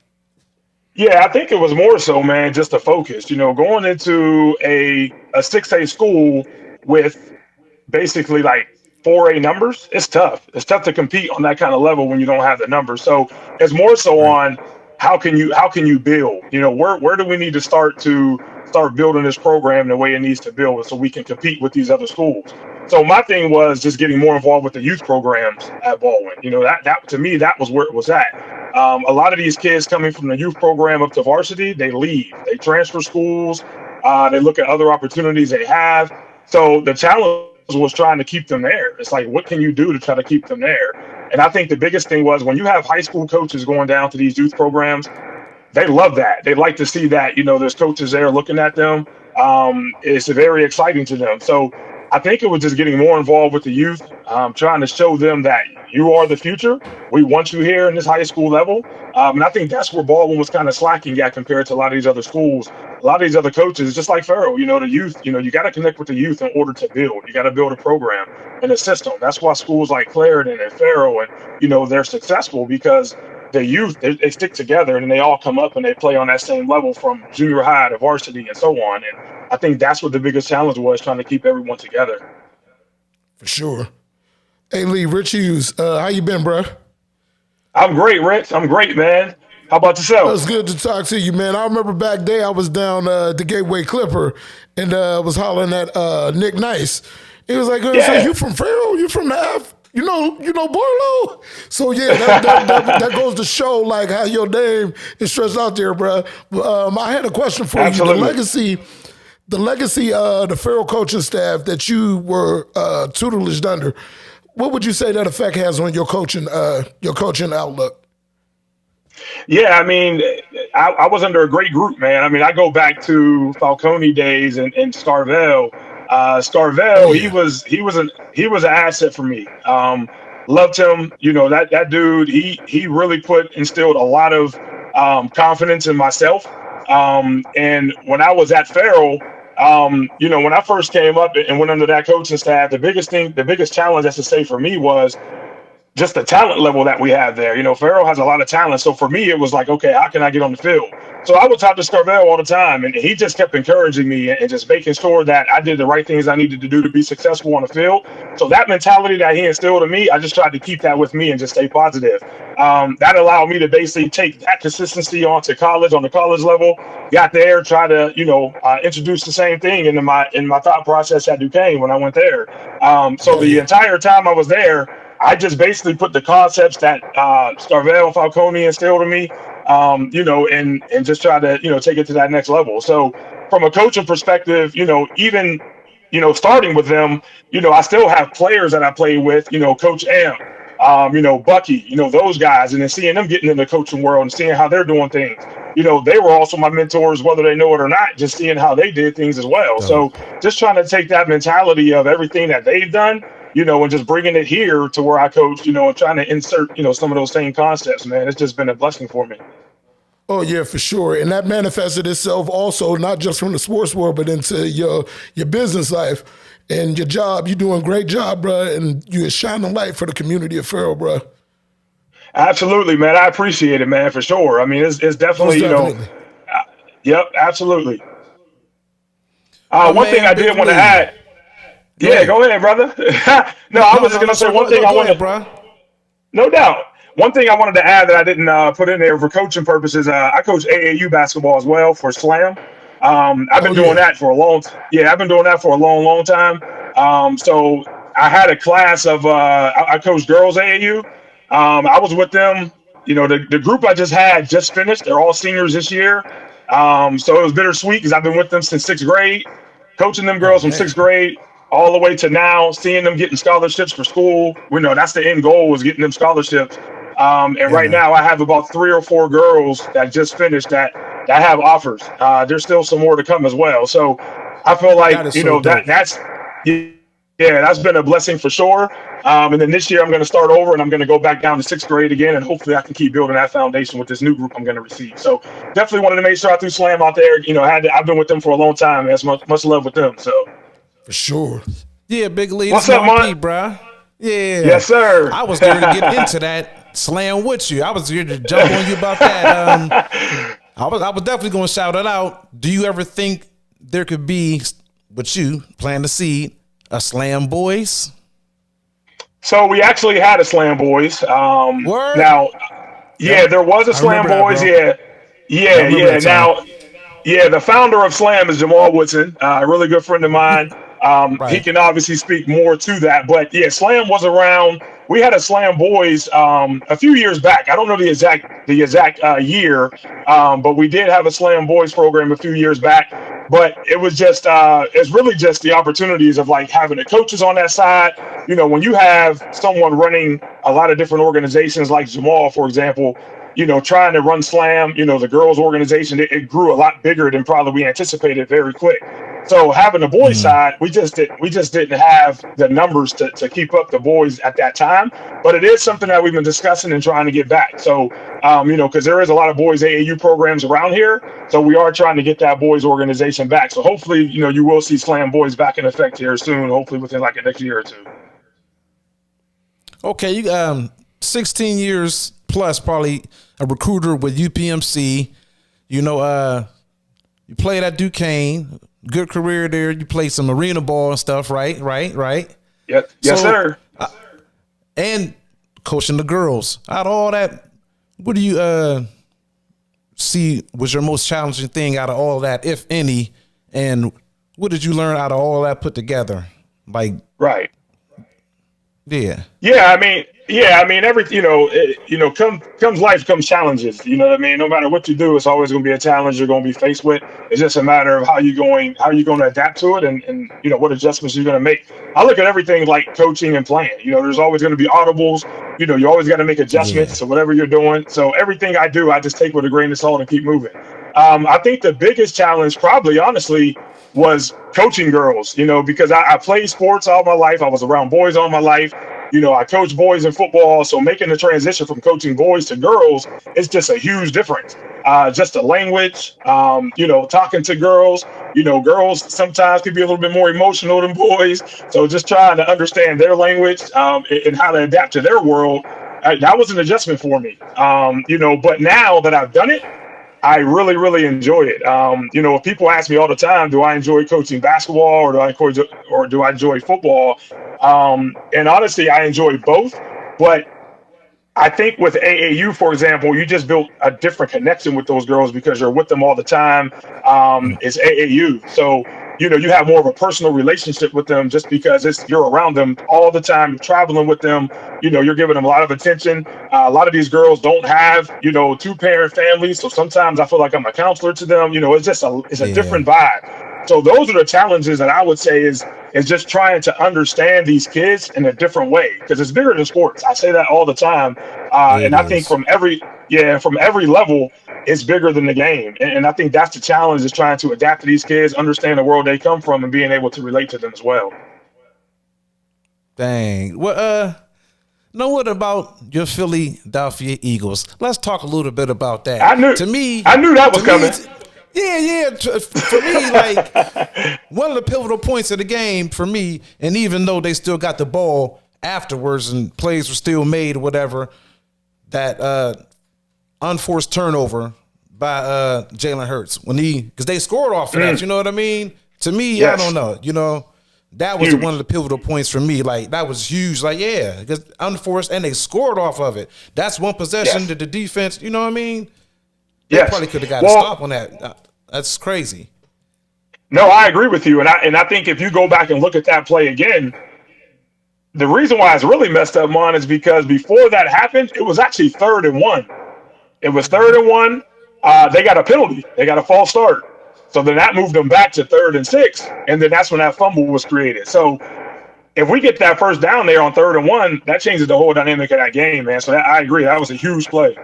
Yeah, I think it was more so, man, just the focus. Going into a 6A school with basically like 4A numbers, it's tough. It's tough to compete on that kind of level when you don't have the numbers. So it's more so on how can you build? Where do we need to start building this program the way it needs to build so we can compete with these other schools? So my thing was just getting more involved with the youth programs at Baldwin. That to me, that was where it was at. A lot of these kids coming from the youth program up to varsity, they leave, they transfer schools, they look at other opportunities they have. So the challenge was trying to keep them there. It's like, what can you do to try to keep them there? And I think the biggest thing was when you have high school coaches going down to these youth programs, they love that. They like to see that, there's coaches there looking at them. It's very exciting to them. So I think it was just getting more involved with the youth, trying to show them that you are the future. We want you here in this high school level. And I think that's where Baldwin was kind of slacking at compared to a lot of these other schools. A lot of these other coaches, just like Farrell, the youth, you got to connect with the youth in order to build. You got to build a program and a system. That's why schools like Clarendon and Farrell and, they're successful because the youth, they stick together and they all come up and they play on that same level from junior high to varsity and so on. And I think that's what the biggest challenge was, trying to keep everyone together. For sure. Hey, Lee, Rich Hughes, how you been, bro? I'm great, Rich. I'm great, man. How about yourself? It's good to talk to you, man. I remember back day I was down the Gateway Clipper and was hollering at Nick Nice. He was like, so you from Farrell? You from the F? You know Barlow? So yeah, that goes to show like how your name is stretched out there, bro. I had a question for Absolutely. you. The legacy of the Farrell coaching staff that you were tutelaged under, what would you say that effect has on your coaching outlook? Yeah, I mean, I was under a great group, man. I mean, I go back to Falcone days and Scarvell. Scarvell, he was an asset for me. Loved him. That dude. He really instilled a lot of confidence in myself. And when I was at Farrell, when I first came up and went under that coaching staff, the biggest challenge, I should say, for me was just the talent level that we have there. Farrell has a lot of talent. So for me, it was like, okay, how can I get on the field? So I would talk to Scarvell all the time, and he just kept encouraging me and just making sure that I did the right things I needed to do to be successful on the field. So that mentality that he instilled in me, I just tried to keep that with me and just stay positive. That allowed me to basically take that consistency on the college level, got there, try to, introduce the same thing in my thought process at Duquesne when I went there. The entire time I was there, I just basically put the concepts that Scarvell and Falcone instilled in me, and just try to, take it to that next level. So from a coaching perspective, even, starting with them, I still have players that I play with, Coach Am, Bucky, those guys, and then seeing them getting in the coaching world and seeing how they're doing things. They were also my mentors, whether they know it or not, just seeing how they did things as well. So just trying to take that mentality of everything that they've done, and just bringing it here to where I coach, and trying to insert, some of those same concepts, man. It's just been a blessing for me. Oh, yeah, for sure. And that manifested itself also not just from the sports world, but into your business life and your job. You're doing a great job, bro, and you're shining light for the community of Farrell, bro. Absolutely, man. I appreciate it, man, for sure. I mean, it's definitely, yep, absolutely. One thing I did want to add. Yeah, go ahead, brother. I was just going to say one thing I wanted. Bro. No doubt. One thing I wanted to add that I didn't put in there for coaching purposes, I coach AAU basketball as well for Slam. I've been doing that for a long time. Yeah, I've been doing that for a long, long time. So I had a class of I coached girls AAU. I was with them. The group I just finished. They're all seniors this year. So it was bittersweet because I've been with them since 6th grade, coaching them girls from 6th grade all the way to now, seeing them getting scholarships for school. We know that's the end goal, was getting them scholarships. Right now I have about 3 or 4 girls that just finished that have offers. There's still some more to come as well. So I feel like, that's been a blessing for sure. And then this year I'm going to start over and I'm going to go back down to 6th grade again. And hopefully I can keep building that foundation with this new group I'm going to receive. So definitely wanted to make sure I threw Slam out there. I've been with them for a long time. That's much love with them. So. For sure. Yeah, Big Lee. What's up, man? Bro? Yeah. Yes, sir. I was there to get into that Slam with you. I was here to jump on you about that. I was definitely going to shout it out. Do you ever think there could be, with you, plant the seed, a Slam Boys? So we actually had a Slam Boys. Word? Now, there was a Slam Boys. Yeah. Now, the founder of Slam is Jamal Woodson, a really good friend of mine. Right. He can obviously speak more to that, but Slam was around. We had a Slam Boys a few years back. I don't know the exact year, but we did have a Slam Boys program a few years back. But it was just it's really just the opportunities of like having the coaches on that side. You know, when you have someone running a lot of different organizations like Jamal, for example, you know, trying to run Slam, you know, the girls organization, it grew a lot bigger than probably we anticipated very quick. So having the boys side, we just didn't have the numbers to keep up the boys at that time. But it is something that we've been discussing and trying to get back. So, you know, because there is a lot of boys AAU programs around here, so we are trying to get that boys organization back. So hopefully, you know, you will see Slam boys back in effect here soon. Hopefully within like the next year or two. Okay, you 16 years plus, probably a recruiter with UPMC. You know, you played at Duquesne. Good career there. You played some arena ball and stuff, right? Yep. Yes, sir. And coaching the girls. Out of all that, what do you see was your most challenging thing out of all that, if any? And what did you learn out of all that put together? Like, right. Yeah. I mean, comes life, comes challenges. You know what I mean? No matter what you do, it's always going to be a challenge you're going to be faced with. It's just a matter of how you're going to adapt to it and you know, what adjustments you're going to make. I look at everything like coaching and playing. You know, there's always going to be audibles. You know, you always got to make adjustments to whatever you're doing. So everything I do, I just take with a grain of salt and keep moving. I think the biggest challenge probably, honestly, was coaching girls, you know, because I played sports all my life. I was around boys all my life. You know, I coach boys in football. So making the transition from coaching boys to girls is just a huge difference. Just the language, you know, talking to girls, you know, girls sometimes can be a little bit more emotional than boys. So just trying to understand their language and how to adapt to their world, that was an adjustment for me. You know, but now that I've done it, I really, really enjoy it. You know, if people ask me all the time, do I enjoy coaching basketball or do I enjoy football? And honestly, I enjoy both. But I think with AAU, for example, you just built a different connection with those girls because you're with them all the time. It's AAU. So, you know, you have more of a personal relationship with them just because you're around them all the time, you're traveling with them, you know, you're giving them a lot of attention. A lot of these girls don't have, you know, 2-parent families. So sometimes I feel like I'm a counselor to them. You know, it's just a different vibe. So those are the challenges that I would say is just trying to understand these kids in a different way because it's bigger than sports. I say that all the time. And I think from every level, it's bigger than the game. And I think that's the challenge is trying to adapt to these kids, understand the world they come from and being able to relate to them as well. Dang. Well, what about your Philadelphia Eagles? Let's talk a little bit about that. I knew that was coming. Yeah. For me, like one of the pivotal points of the game for me, and even though they still got the ball afterwards and plays were still made or whatever, that unforced turnover by Jalen Hurts because they scored off of that. You know what I mean? To me, yes. I don't know. You know, that was one of the pivotal points for me. Like that was huge. Like because unforced and they scored off of it. That's one possession that the defense. You know what I mean? They probably could have got a stop on that. That's crazy. No, I agree with you, and I think if you go back and look at that play again, the reason why it's really messed up, Mon, is because before that happened, it was actually 3rd and 1. It was 3rd and 1. They got a penalty. They got a false start. So then that moved them back to 3rd and 6, and then that's when that fumble was created. So if we get that first down there on 3rd and 1, that changes the whole dynamic of that game, man. So I agree. That was a huge play.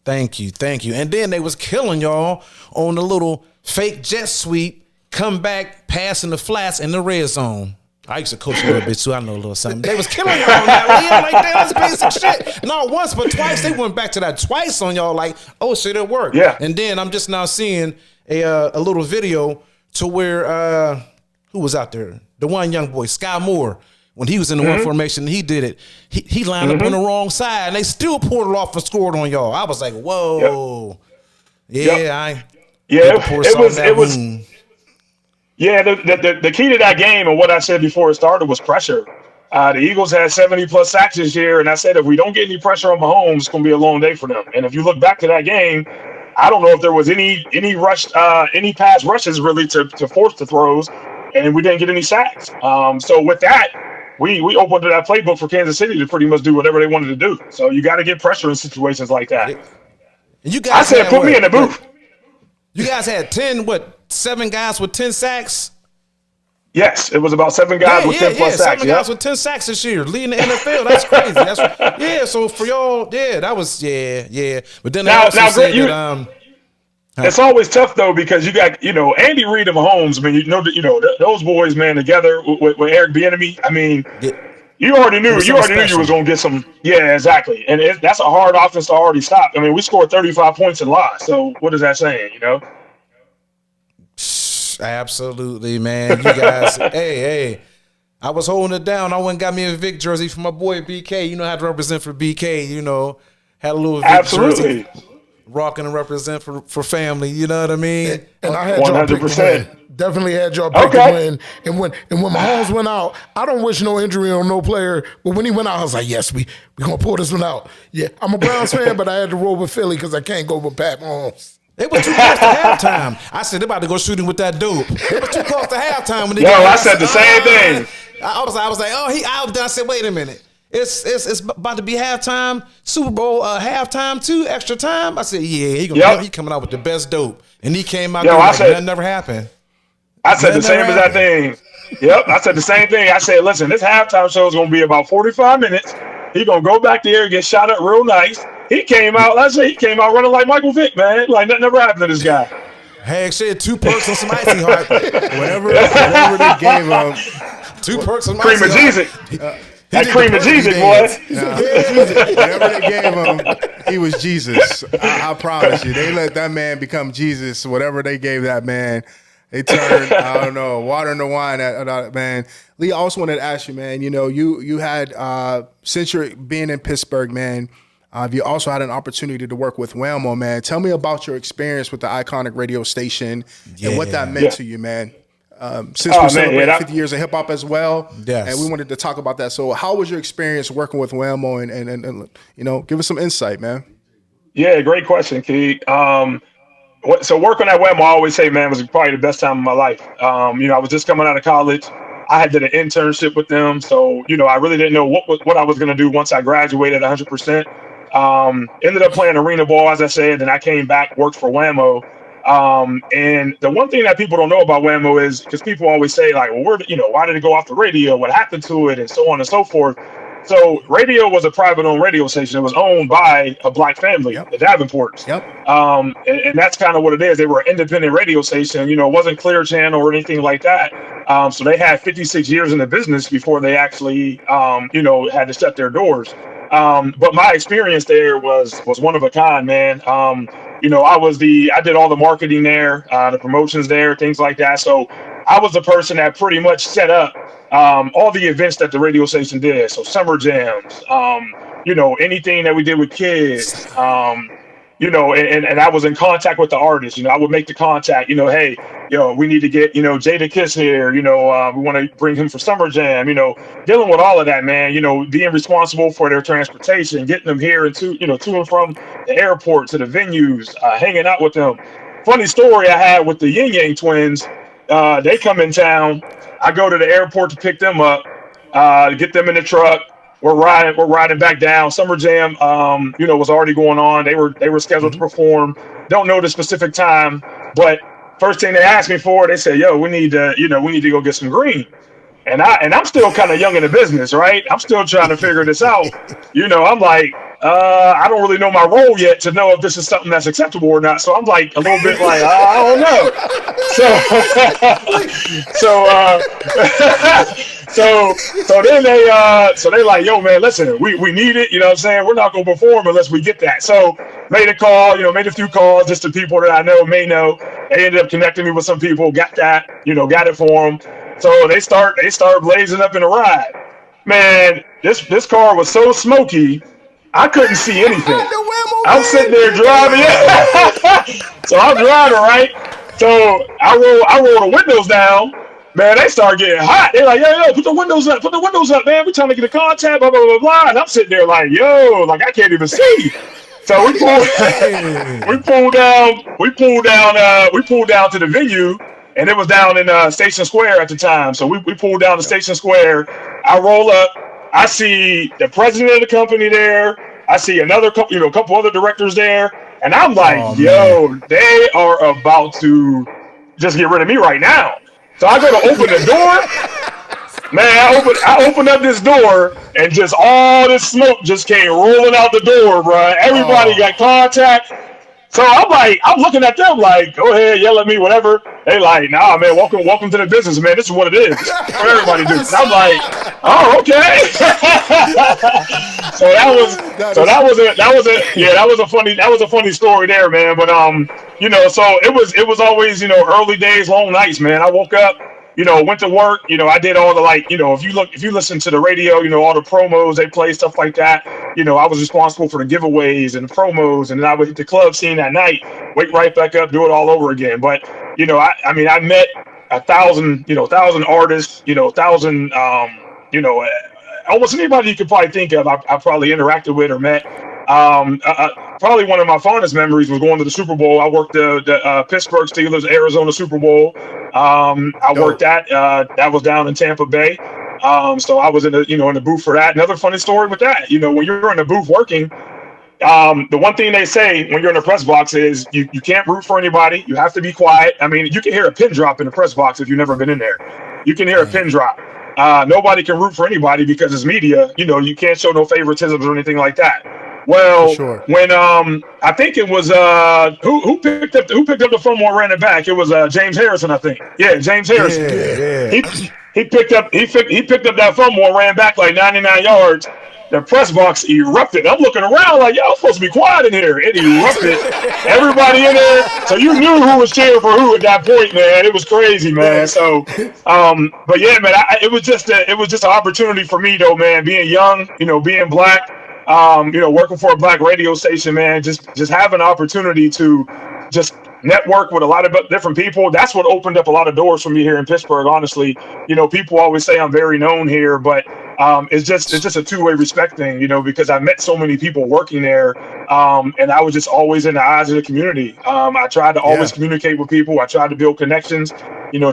Thank you. And then they was killing y'all on the little fake jet sweep, come back, passing the flats in the red zone. I used to coach a little bit too. I know a little something. They was killing y'all on that. Like, damn, that's basic shit. Not once, but twice. They went back to that twice on y'all like, oh, shit, it worked. Yeah. And then I'm just now seeing a little video to where, who was out there? The one young boy, Sky Moore. When he was in the one formation, he did it. He lined up on the wrong side, and they still pulled it off and scored on y'all. I was like, whoa. Yep. It was. Yeah, the key to that game and what I said before it started was pressure. The Eagles had 70-plus sacks this year, and I said if we don't get any pressure on Mahomes, it's going to be a long day for them. And if you look back to that game, I don't know if there was any pass rushes really to force the throws, and we didn't get any sacks. So with that, we opened to that playbook for Kansas City to pretty much do whatever they wanted to do. So you got to get pressure in situations like that. And you guys put me in the booth. You guys had 10 7 guys with 10 sacks? Yes, it was about 7 guys with 10 plus sacks. 7 guys with 10 sacks this year, leading the NFL. That's crazy. So for y'all, that was But then now, also say that it's always tough though because you got Andy Reid and Mahomes. I mean, those boys, man, together with Eric Bieniemy. I mean, you already knew you was going to get some. Yeah, exactly. And that's a hard offense to already stop. I mean, we scored 35 points and lost. So what is that saying? Absolutely, man. You guys, hey. I was holding it down. I went and got me a Vic jersey for my boy BK. You know how to represent for BK. Had a little Vic jersey. Rocking and represent for family, you know what I mean? And I had y'all pick to win. Definitely had y'all pick to win. And when Mahomes went out, I don't wish no injury on no player, but when he went out, I was like, yes, we gonna pull this one out. Yeah, I'm a Browns fan, but I had to roll with Philly because I can't go with Pat Mahomes. They were too close to halftime. I said they're about to go shoot him with that dope. They were too close to halftime when they I said the same thing. I was like, oh, he out there. I said, wait a minute. It's about to be halftime, Super Bowl halftime too, extra time. I said, yeah, he coming out with the best dope, and he came out. That never happened. I said the same exact thing. Yep, I said the same thing. I said, listen, this halftime show is going to be about 45 minutes. He going to go back there and get shot up real nice. He came out. Let's say he came out running like Michael Vick, man. Like nothing ever happened to this guy. Hey, shit, 2 perks and some icy heart. whatever they gave him. 2 perks and some cream icy of heart. That cream of Jesus, boy. Whatever they gave him, he was Jesus. I promise you. They let that man become Jesus. Whatever they gave that man, they turned, I don't know, water into wine. Man. Lee, I also wanted to ask you, man, you had, since you're being in Pittsburgh, man, you also had an opportunity to work with WAMO, man. Tell me about your experience with the iconic radio station and what that meant to you, man. Since we celebrated 50 years of hip hop as well, and we wanted to talk about that. So, how was your experience working with WAMO, and give us some insight, man? Yeah, great question, Key. So working at WAMO, I always say, man, was probably the best time of my life. I was just coming out of college. I had did an internship with them, so I really didn't know what I was going to do once I graduated 100%. Ended up playing arena ball, as I said, and I came back, worked for WAMO. And the one thing that people don't know about WAMO is because people always say like, well, why did it go off the radio? What happened to it? And so on and so forth. So radio was a private owned radio station. It was owned by a black family, the Davenports. And that's kind of what it is. They were an independent radio station, it wasn't Clear Channel or anything like that. So they had 56 years in the business before they actually, had to shut their doors. But my experience there was one of a kind, man. I did all the marketing there, the promotions there, things like that. So I was the person that pretty much set up all the events that the radio station did. So summer jams, anything that we did with kids, and I was in contact with the artists. I would make the contact, hey, we need to get, Jada Kiss here. We want to bring him for Summer Jam, dealing with all of that, man, being responsible for their transportation, getting them here and to and from the airport to the venues, hanging out with them. Funny story I had with the Yin Yang twins. They come in town. I go to the airport to pick them up, get them in the truck. We're riding back down. Summer Jam, was already going on. They were scheduled to perform. Don't know the specific time, but first thing they asked me for, they said, "Yo, we need to go get some green." And I'm still kind of young in the business, right? I'm still trying to figure this out. I'm like, I don't really know my role yet to know if this is something that's acceptable or not. So I'm like a little bit like, I don't know. So then they like, yo, man, listen, we need it. You know what I'm saying? We're not going to perform unless we get that. So made a call, made a few calls just to people that I may know. They ended up connecting me with some people, got that, got it for them. So they start blazing up in a ride. Man, this car was so smoky, I couldn't see anything. I'm sitting there driving. So I'm driving, right? So I roll the windows down. Man, they start getting hot. They're like, yo, put the windows up, man. We're trying to get a contact, blah, blah, blah, blah. And I'm sitting there like, yo, like I can't even see. So we pulled down to the venue, and it was down in Station Square at the time. So we pulled down to Station Square. I roll up. I see the president of the company there. I see another couple other directors there. And I'm like, they are about to just get rid of me right now. So I go to open the door. Man, I opened up this door and just all this smoke just came rolling out the door, bro. Everybody got contact. So I'm looking at them like, go ahead, yell at me, whatever. They like, nah, man, welcome to the business, man. This is what it is. This is what everybody do. And I'm like, oh, okay. that was a funny story there, man. But so it was always, early days, long nights, man. I woke up, went to work, I did all the if you listen to the radio, all the promos they play, stuff like that. I was responsible for the giveaways and the promos, and then I would hit the club scene at night, wake right back up, do it all over again. But, I met 1,000 artists, 1,000, almost anybody you could probably think of, I probably interacted with or met. Probably one of my fondest memories was going to the Super Bowl. I worked the Pittsburgh Steelers Arizona Super Bowl. I worked that was down in Tampa Bay. So I was in the booth for that. Another funny story with that, when you're in the booth working, the one thing they say when you're in the press box is you can't root for anybody. You have to be quiet. I mean, you can hear a pin drop in the press box if you've never been in there. You can hear a pin drop. Nobody can root for anybody because it's media. You can't show no favoritisms or anything like that. Well, when I think it was who picked up the phone and ran it back? It was James Harrison, I think. Yeah, James Harrison. Yeah. He picked up that fumble and ran back like 99 yards. The press box erupted. I'm looking around like, y'all supposed to be quiet in here. It erupted. Everybody in there. So you knew who was cheering for who at that point, man. It was crazy, man. So, but yeah, man, it was just an opportunity for me though, man. Being young, being black, working for a black radio station, man. Just have an opportunity to just network with a lot of different people. That's what opened up a lot of doors for me here in Pittsburgh. Honestly, people always say I'm very known here, but it's just a two-way respect thing, because I met so many people working there, and I was just always in the eyes of the community. I tried to always communicate with people. I tried to build connections,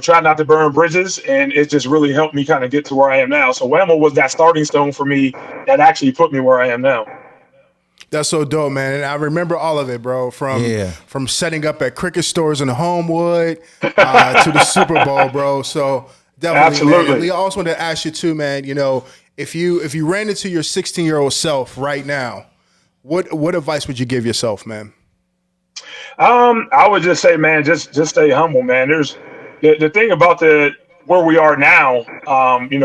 try not to burn bridges, and it just really helped me kind of get to where I am now. So WAMO was that starting stone for me that actually put me where I am now. That's so dope, man. And I remember all of it, bro, from setting up at cricket stores in Homewood to the Super Bowl, bro. So definitely, absolutely. Man. Lee, I also wanted to ask you too, man, if you ran into your 16-year-old self right now, what advice would you give yourself, man? I would just say, man, just stay humble, man. There's the thing about where we are now,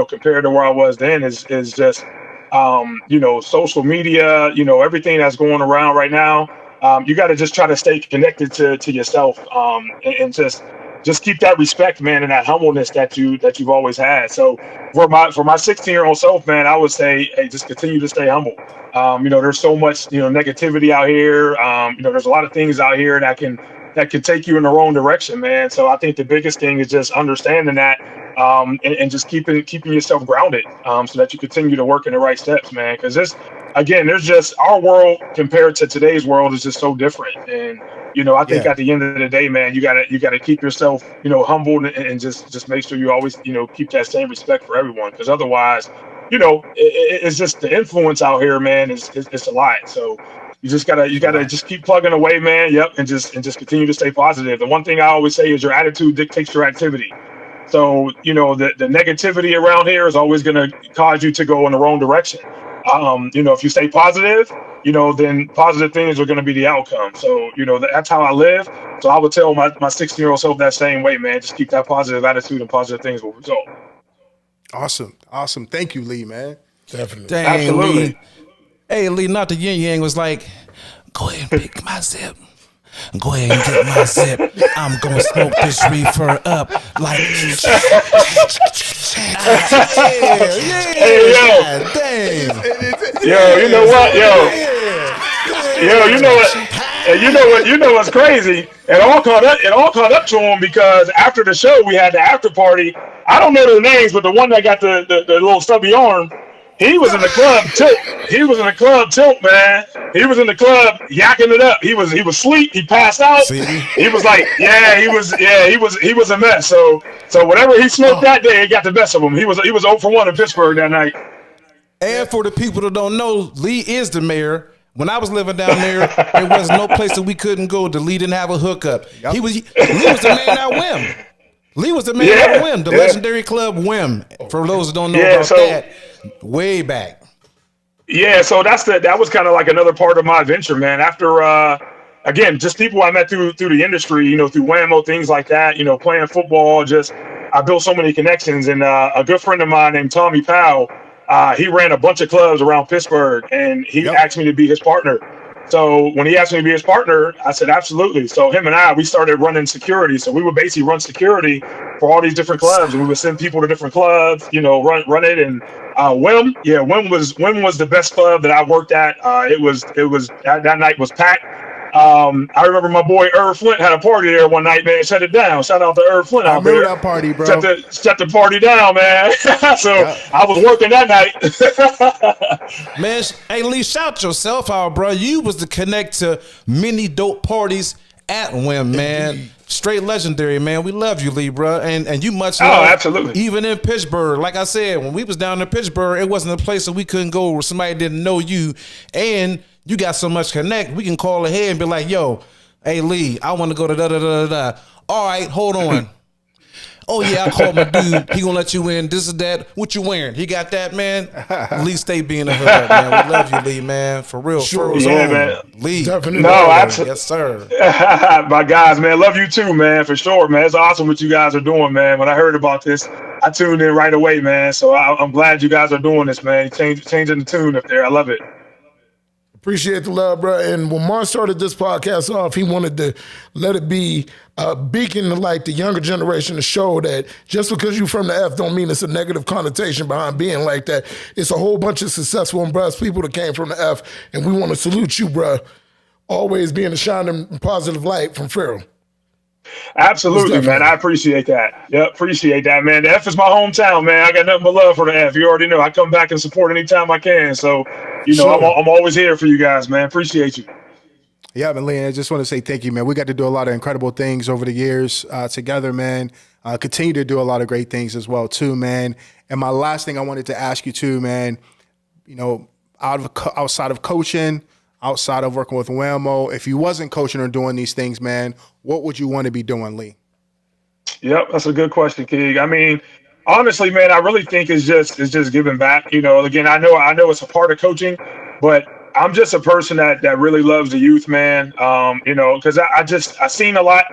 compared to where I was then is just social media, everything that's going around right now. You got to just try to stay connected to yourself, and just keep that respect, man, and that humbleness that you've always had. So for my 16-year-old self, man, I would say, hey, just continue to stay humble. There's so much, negativity out here. There's a lot of things out here that can take you in the wrong direction, man. So I think the biggest thing is just understanding that, and just keeping yourself grounded, so that you continue to work in the right steps, man. Because there's just our world compared to today's world is just so different. And I think at the end of the day, man, you gotta keep yourself, humbled, and just make sure you always, keep that same respect for everyone. Because otherwise, it's just the influence out here, man. It's a lot. So you gotta just keep plugging away, man. Yep, and just continue to stay positive. The one thing I always say is your attitude dictates your activity. So the negativity around here is always gonna cause you to go in the wrong direction. If you stay positive, then positive things are gonna be the outcome. So that's how I live. So I would tell my 16-year-old self that same way, man. Just keep that positive attitude, and positive things will result. Awesome. Thank you, Lee, man. Definitely. Dang, absolutely. Lee. Hey, Lee, not the yin yang was like, go ahead and pick my zip. Go ahead and get my zip. I'm gonna smoke this reefer up like. Hey, yo. God, damn. Yo, you know what? You know what? And you know what's crazy? It all caught up to him because after the show we had the after party. I don't know their names, but the one that got the little stubby arm, he was in the club tilt. He was in the club tilt, man. He was in the club yakking it up. He was asleep. He passed out. See? He was like, he was a mess. So whatever he smoked that day, it got the best of him. He was 0 for 1 in Pittsburgh that night. And for the people that don't know, Lee is the mayor, When I was living down there was no place that we couldn't go that Lee didn't have a hookup. Yep. Lee was the man at Wim. Lee was the man at Wim, the legendary club Wim. For those who don't know about that, way back. Yeah, so that was kind of like another part of my adventure, man. After again, just people I met through the industry, through WAMO, things like that, playing football, I built so many connections. And a good friend of mine named Tommy Powell, he ran a bunch of clubs around Pittsburgh, and he asked me to be his partner. So when he asked me to be his partner, I said, absolutely. So him and we started running security. So we would basically run security for all these different clubs, and we would send people to different clubs, run it. And Wim was the best club that I worked at. It was that night was packed. I remember my boy Irv Flint had a party there one night, man. Shut it down. Shout out to Irv Flint out there. I remember that party, bro. Shut the party down, man. I was working that night. Man, hey, Lee, shout yourself out, bro. You was the connect to many dope parties at Wim, man. Straight legendary, man. We love you, Lee, bro. And you much love. Oh, absolutely. Even in Pittsburgh. Like I said, when we was down in Pittsburgh, it wasn't a place that we couldn't go where somebody didn't know you. And you got so much connect, we can call ahead and be like, yo, hey, Lee, I want to go to da-da-da-da-da. All right, hold on. Oh, yeah, I called my dude. He gonna let you in. This is that. What you wearing? He got that, man? Lee, stay being a hood, man. We love you, Lee, man. For real. Sure. Man. Lee. Definitely. No, absolutely. Yes, sir. My guys, man. Love you too, man. For sure, man. It's awesome what you guys are doing, man. When I heard about this, I tuned in right away, man. So I'm glad you guys are doing this, man. Changing the tune up there. I love it. Appreciate the love, bro. And when Mark started this podcast off, he wanted to let it be a beacon to like the younger generation to show that just because you're from the F don't mean it's a negative connotation behind being like that. It's a whole bunch of successful and blessed people that came from the F, and we want to salute you, bro. Always being a shining positive light from Farrell. Absolutely, man. I appreciate that. Yep, appreciate that, man. The F is my hometown, man. I got nothing but love for the F. You already know. I come back and support anytime I can. So, I'm always here for you guys, man. Appreciate you. Yeah, man, Lee, I just want to say thank you, man. We got to do a lot of incredible things over the years together, man. Continue to do a lot of great things as well, too, man. And my last thing I wanted to ask you, too, man, outside of coaching, outside of working with WAMO, if you wasn't coaching or doing these things, man, what would you want to be doing, Lee? Yep, that's a good question, Keeg. I mean, honestly, man, I really think it's just giving back. Again, I know it's a part of coaching, but I'm just a person that really loves the youth, man. Because I've seen a lot.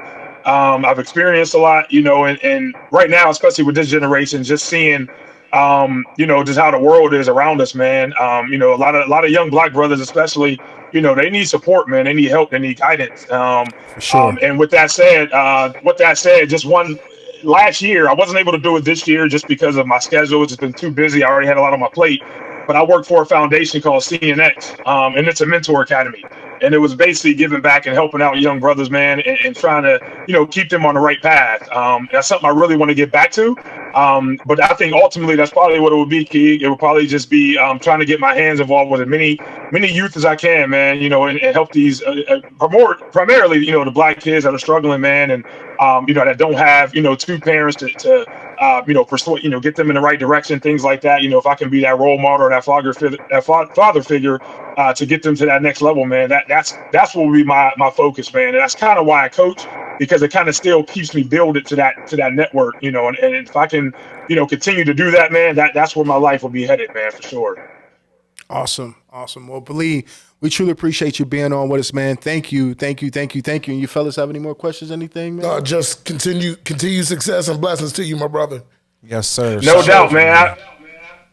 I've experienced a lot, and right now, especially with this generation, just seeing just how the world is around us, man. A lot of young Black brothers, especially, they need support, man. They need help. They need guidance. For sure. And with that said, just one last year, I wasn't able to do it this year just because of my schedule. It's just been too busy. I already had a lot on my plate. But I work for a foundation called CNX, and it's a mentor academy. And it was basically giving back and helping out young brothers, man, and trying to, keep them on the right path. That's something I really want to get back to. But I think ultimately that's probably what it would be, Keeg. It would probably just be trying to get my hands involved with as many youth as I can, man, and help these primarily, the Black kids that are struggling, man, and, that don't have, two parents to persuade, get them in the right direction, things like that. If I can be that role model or that father figure to get them to that next level, man, that's what would be my focus, man. And that's kind of why I coach, because it kind of still keeps me building to that network, and if I can, continue to do that, man, that's where my life will be headed, man, for sure. Awesome. Well, Lee, we truly appreciate you being on with us, man. Thank you. And you fellas have any more questions, anything, man? Just continue success and blessings to you, my brother. Yes, sir. No doubt, man.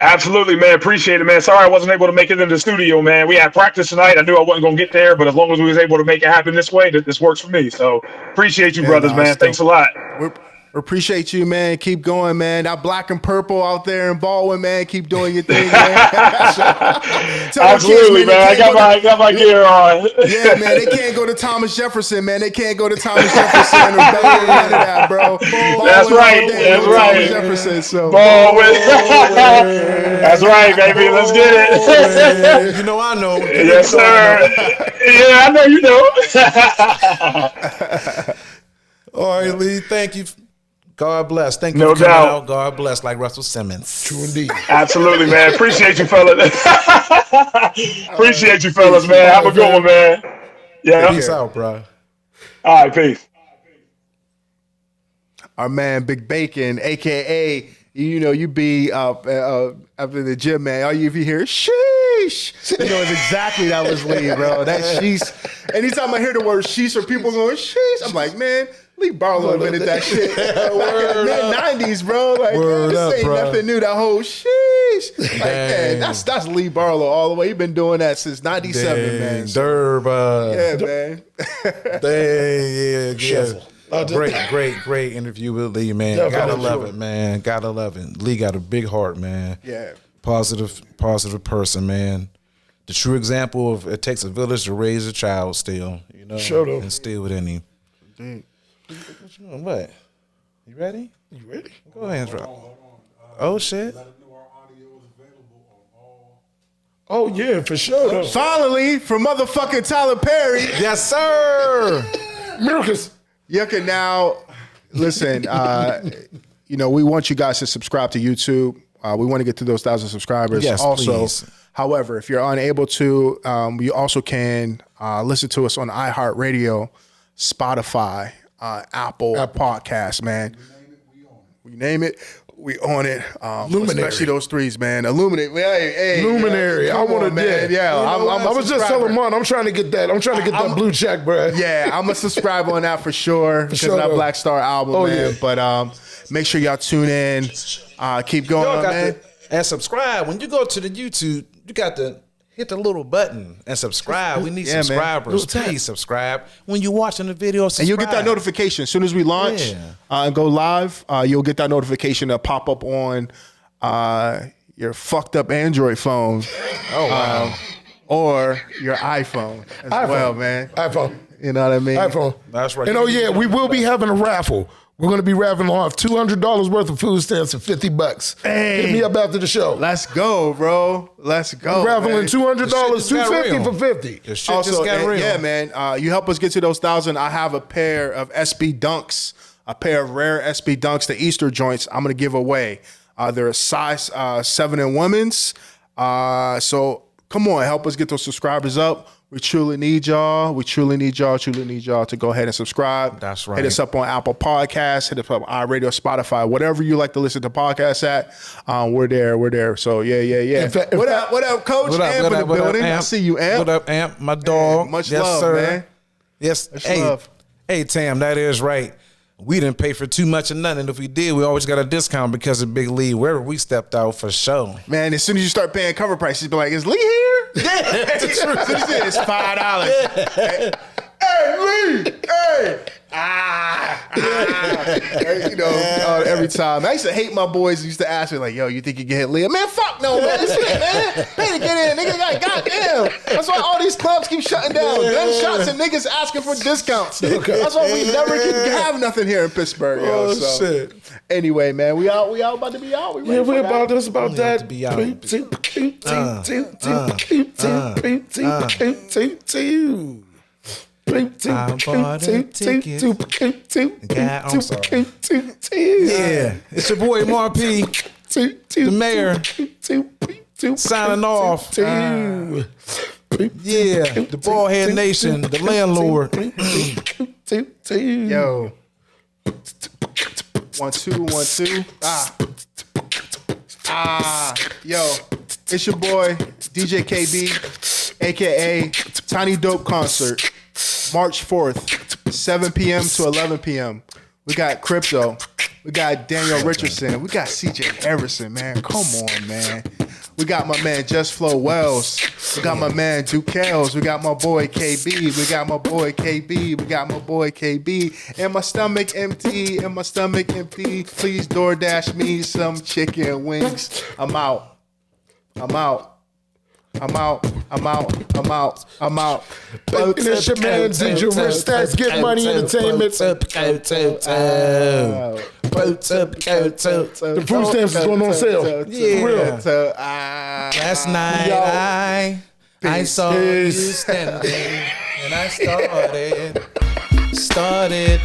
Absolutely, man. Appreciate it, man. Sorry I wasn't able to make it in the studio, man. We had practice tonight. I knew I wasn't going to get there, but as long as we was able to make it happen this way, this works for me. So appreciate you, brothers, man. Thanks a lot. We appreciate you, man. Keep going, man. That black and purple out there in Baldwin, man. Keep doing your thing, man. Absolutely, man. I got my gear on. Yeah, man. They can't go to Thomas Jefferson, man. They can't go to Thomas Jefferson or none of that, bro. That's right. That's right. Thomas Jefferson, so. That's right, baby. Let's get it. I know. Yes, sir. Yeah, I know you know. All right, Lee. Thank you. God bless. Thank you No for coming doubt. out. God bless, like Russell Simmons. True indeed. Absolutely, man. Appreciate you, fellas. Appreciate you, fellas, man. All Have a right, good one, man. man. Yeah. Peace out, bro. All right, peace. Our man Big Bacon, aka you be up in the gym, man. All you hear sheesh. You know it's exactly that was Lee, bro. That sheesh. Anytime I hear the word sheesh or people going sheesh, I'm like, man, Lee Barlow invented that shit back in the mid-90s, bro. Like, man, this ain't nothing new. That whole sheesh. Like, man, that's Lee Barlow all the way. He been doing that since '97, man. Durb. Yeah, man. Yeah. Shuffle. Great interview with Lee, man. Definitely. Gotta love it, man. Gotta love it. Lee got a big heart, man. Yeah. Positive person, man. The true example of it takes a village to raise a child still, Sure do. and still within him. What you doing? What? You ready? You ready? Go ahead and drop. Oh, shit. Oh yeah, for sure. Though. Finally, from motherfucking Tyler Perry. Yes, sir. Miracles. You can now listen. We want you guys to subscribe to YouTube. We want to get to those 1,000 subscribers. Yes, also, please. however, if you're unable to, you also can listen to us on iHeartRadio, Spotify, Apple Podcasts. Man, we name it. We on it. Luminary. Especially those threes, man. Illuminate. Hey, Luminary. yeah, I want to man. Yeah, I'm I was just telling Mon, I'm trying to get that. I'm trying to get that blue check, bro. Yeah, I'm gonna subscribe on that for sure. Because of that though. Black Star album, man. Yeah. But make sure y'all tune in. Keep going, Y'all got man. and subscribe. When you go to the YouTube, you got to hit the little button and subscribe. We need Yeah, man. subscribers. Little tap. Please subscribe. When you're watching the video, subscribe. And you'll get that notification as soon as we launch Yeah. and go live. You'll get that notification to pop up on your fucked up Android phone. Oh, wow. Or your iPhone as well, man. iPhone. You know what I mean? iPhone. That's right. And oh yeah, we will be having a raffle. We're going to be raffling off $200 worth of food stamps and $50. Hey. Hit me up after the show. Let's go, bro. Let's go. Raffling man. $200, just got $250 real. for $50. The shit Also, just got real. yeah, man. You help us get to those 1,000. I have a pair of SB Dunks, a pair of rare SB Dunks, the Easter joints. I'm gonna give away. They're a size 7 in women's. So come on, help us get those subscribers up. We truly need y'all. We truly need y'all to go ahead and subscribe. That's right. Hit us up on Apple Podcasts. Hit us up on iRadio, Spotify, whatever you like to listen to podcasts at. We're there. So yeah. What up, Coach? Amp in the building. I see you, Amp. What up, Amp? My dog. Much yes, love, sir. man. Yes. Much Hey, love. hey, Tam, that is right. We didn't pay for too much of nothing. If we did, we always got a discount because of Big Lee. Wherever we stepped out for sure. Man, as soon as you start paying cover prices, be like, is Lee here? Yeah, it's $5. Hey, Lee! Hey! Every time. I used to hate my boys who used to ask me, like, yo, you think you can hit Lee? Man, fuck no, man. This shit, man. Pay to get in. Nigga, like, goddamn. That's why all these clubs keep shutting down. Gunshots and niggas asking for discounts. That's why we never can have nothing here in Pittsburgh, yo. Oh, So, shit. Anyway, man, we out about to be out. We ready Yeah, for we're that? about this, about that. to be out. I bought a ticket. I'm sorry. Yeah, it's your boy Marp, the mayor, signing off. Yeah, the Ballhead Nation, the landlord. Yo. 1 2 1 2. Yo. It's your boy DJ KB, aka Tiny Dope Concert, March 4th, 7 p.m. to 11 p.m. We got Crypto. We got Daniel Richardson. We got CJ Harrison, man. Come on, man. We got my man Just Flow Wells. We got my man Dukels. We got my boy KB. We got my boy KB. We got my boy KB. And my stomach empty. Please DoorDash me some chicken wings. I'm out. It's your man, DJ Rich Stacks, Get Money Entertainment. The food stamps is going on sale. Yeah. So, Last night I saw you standing and I started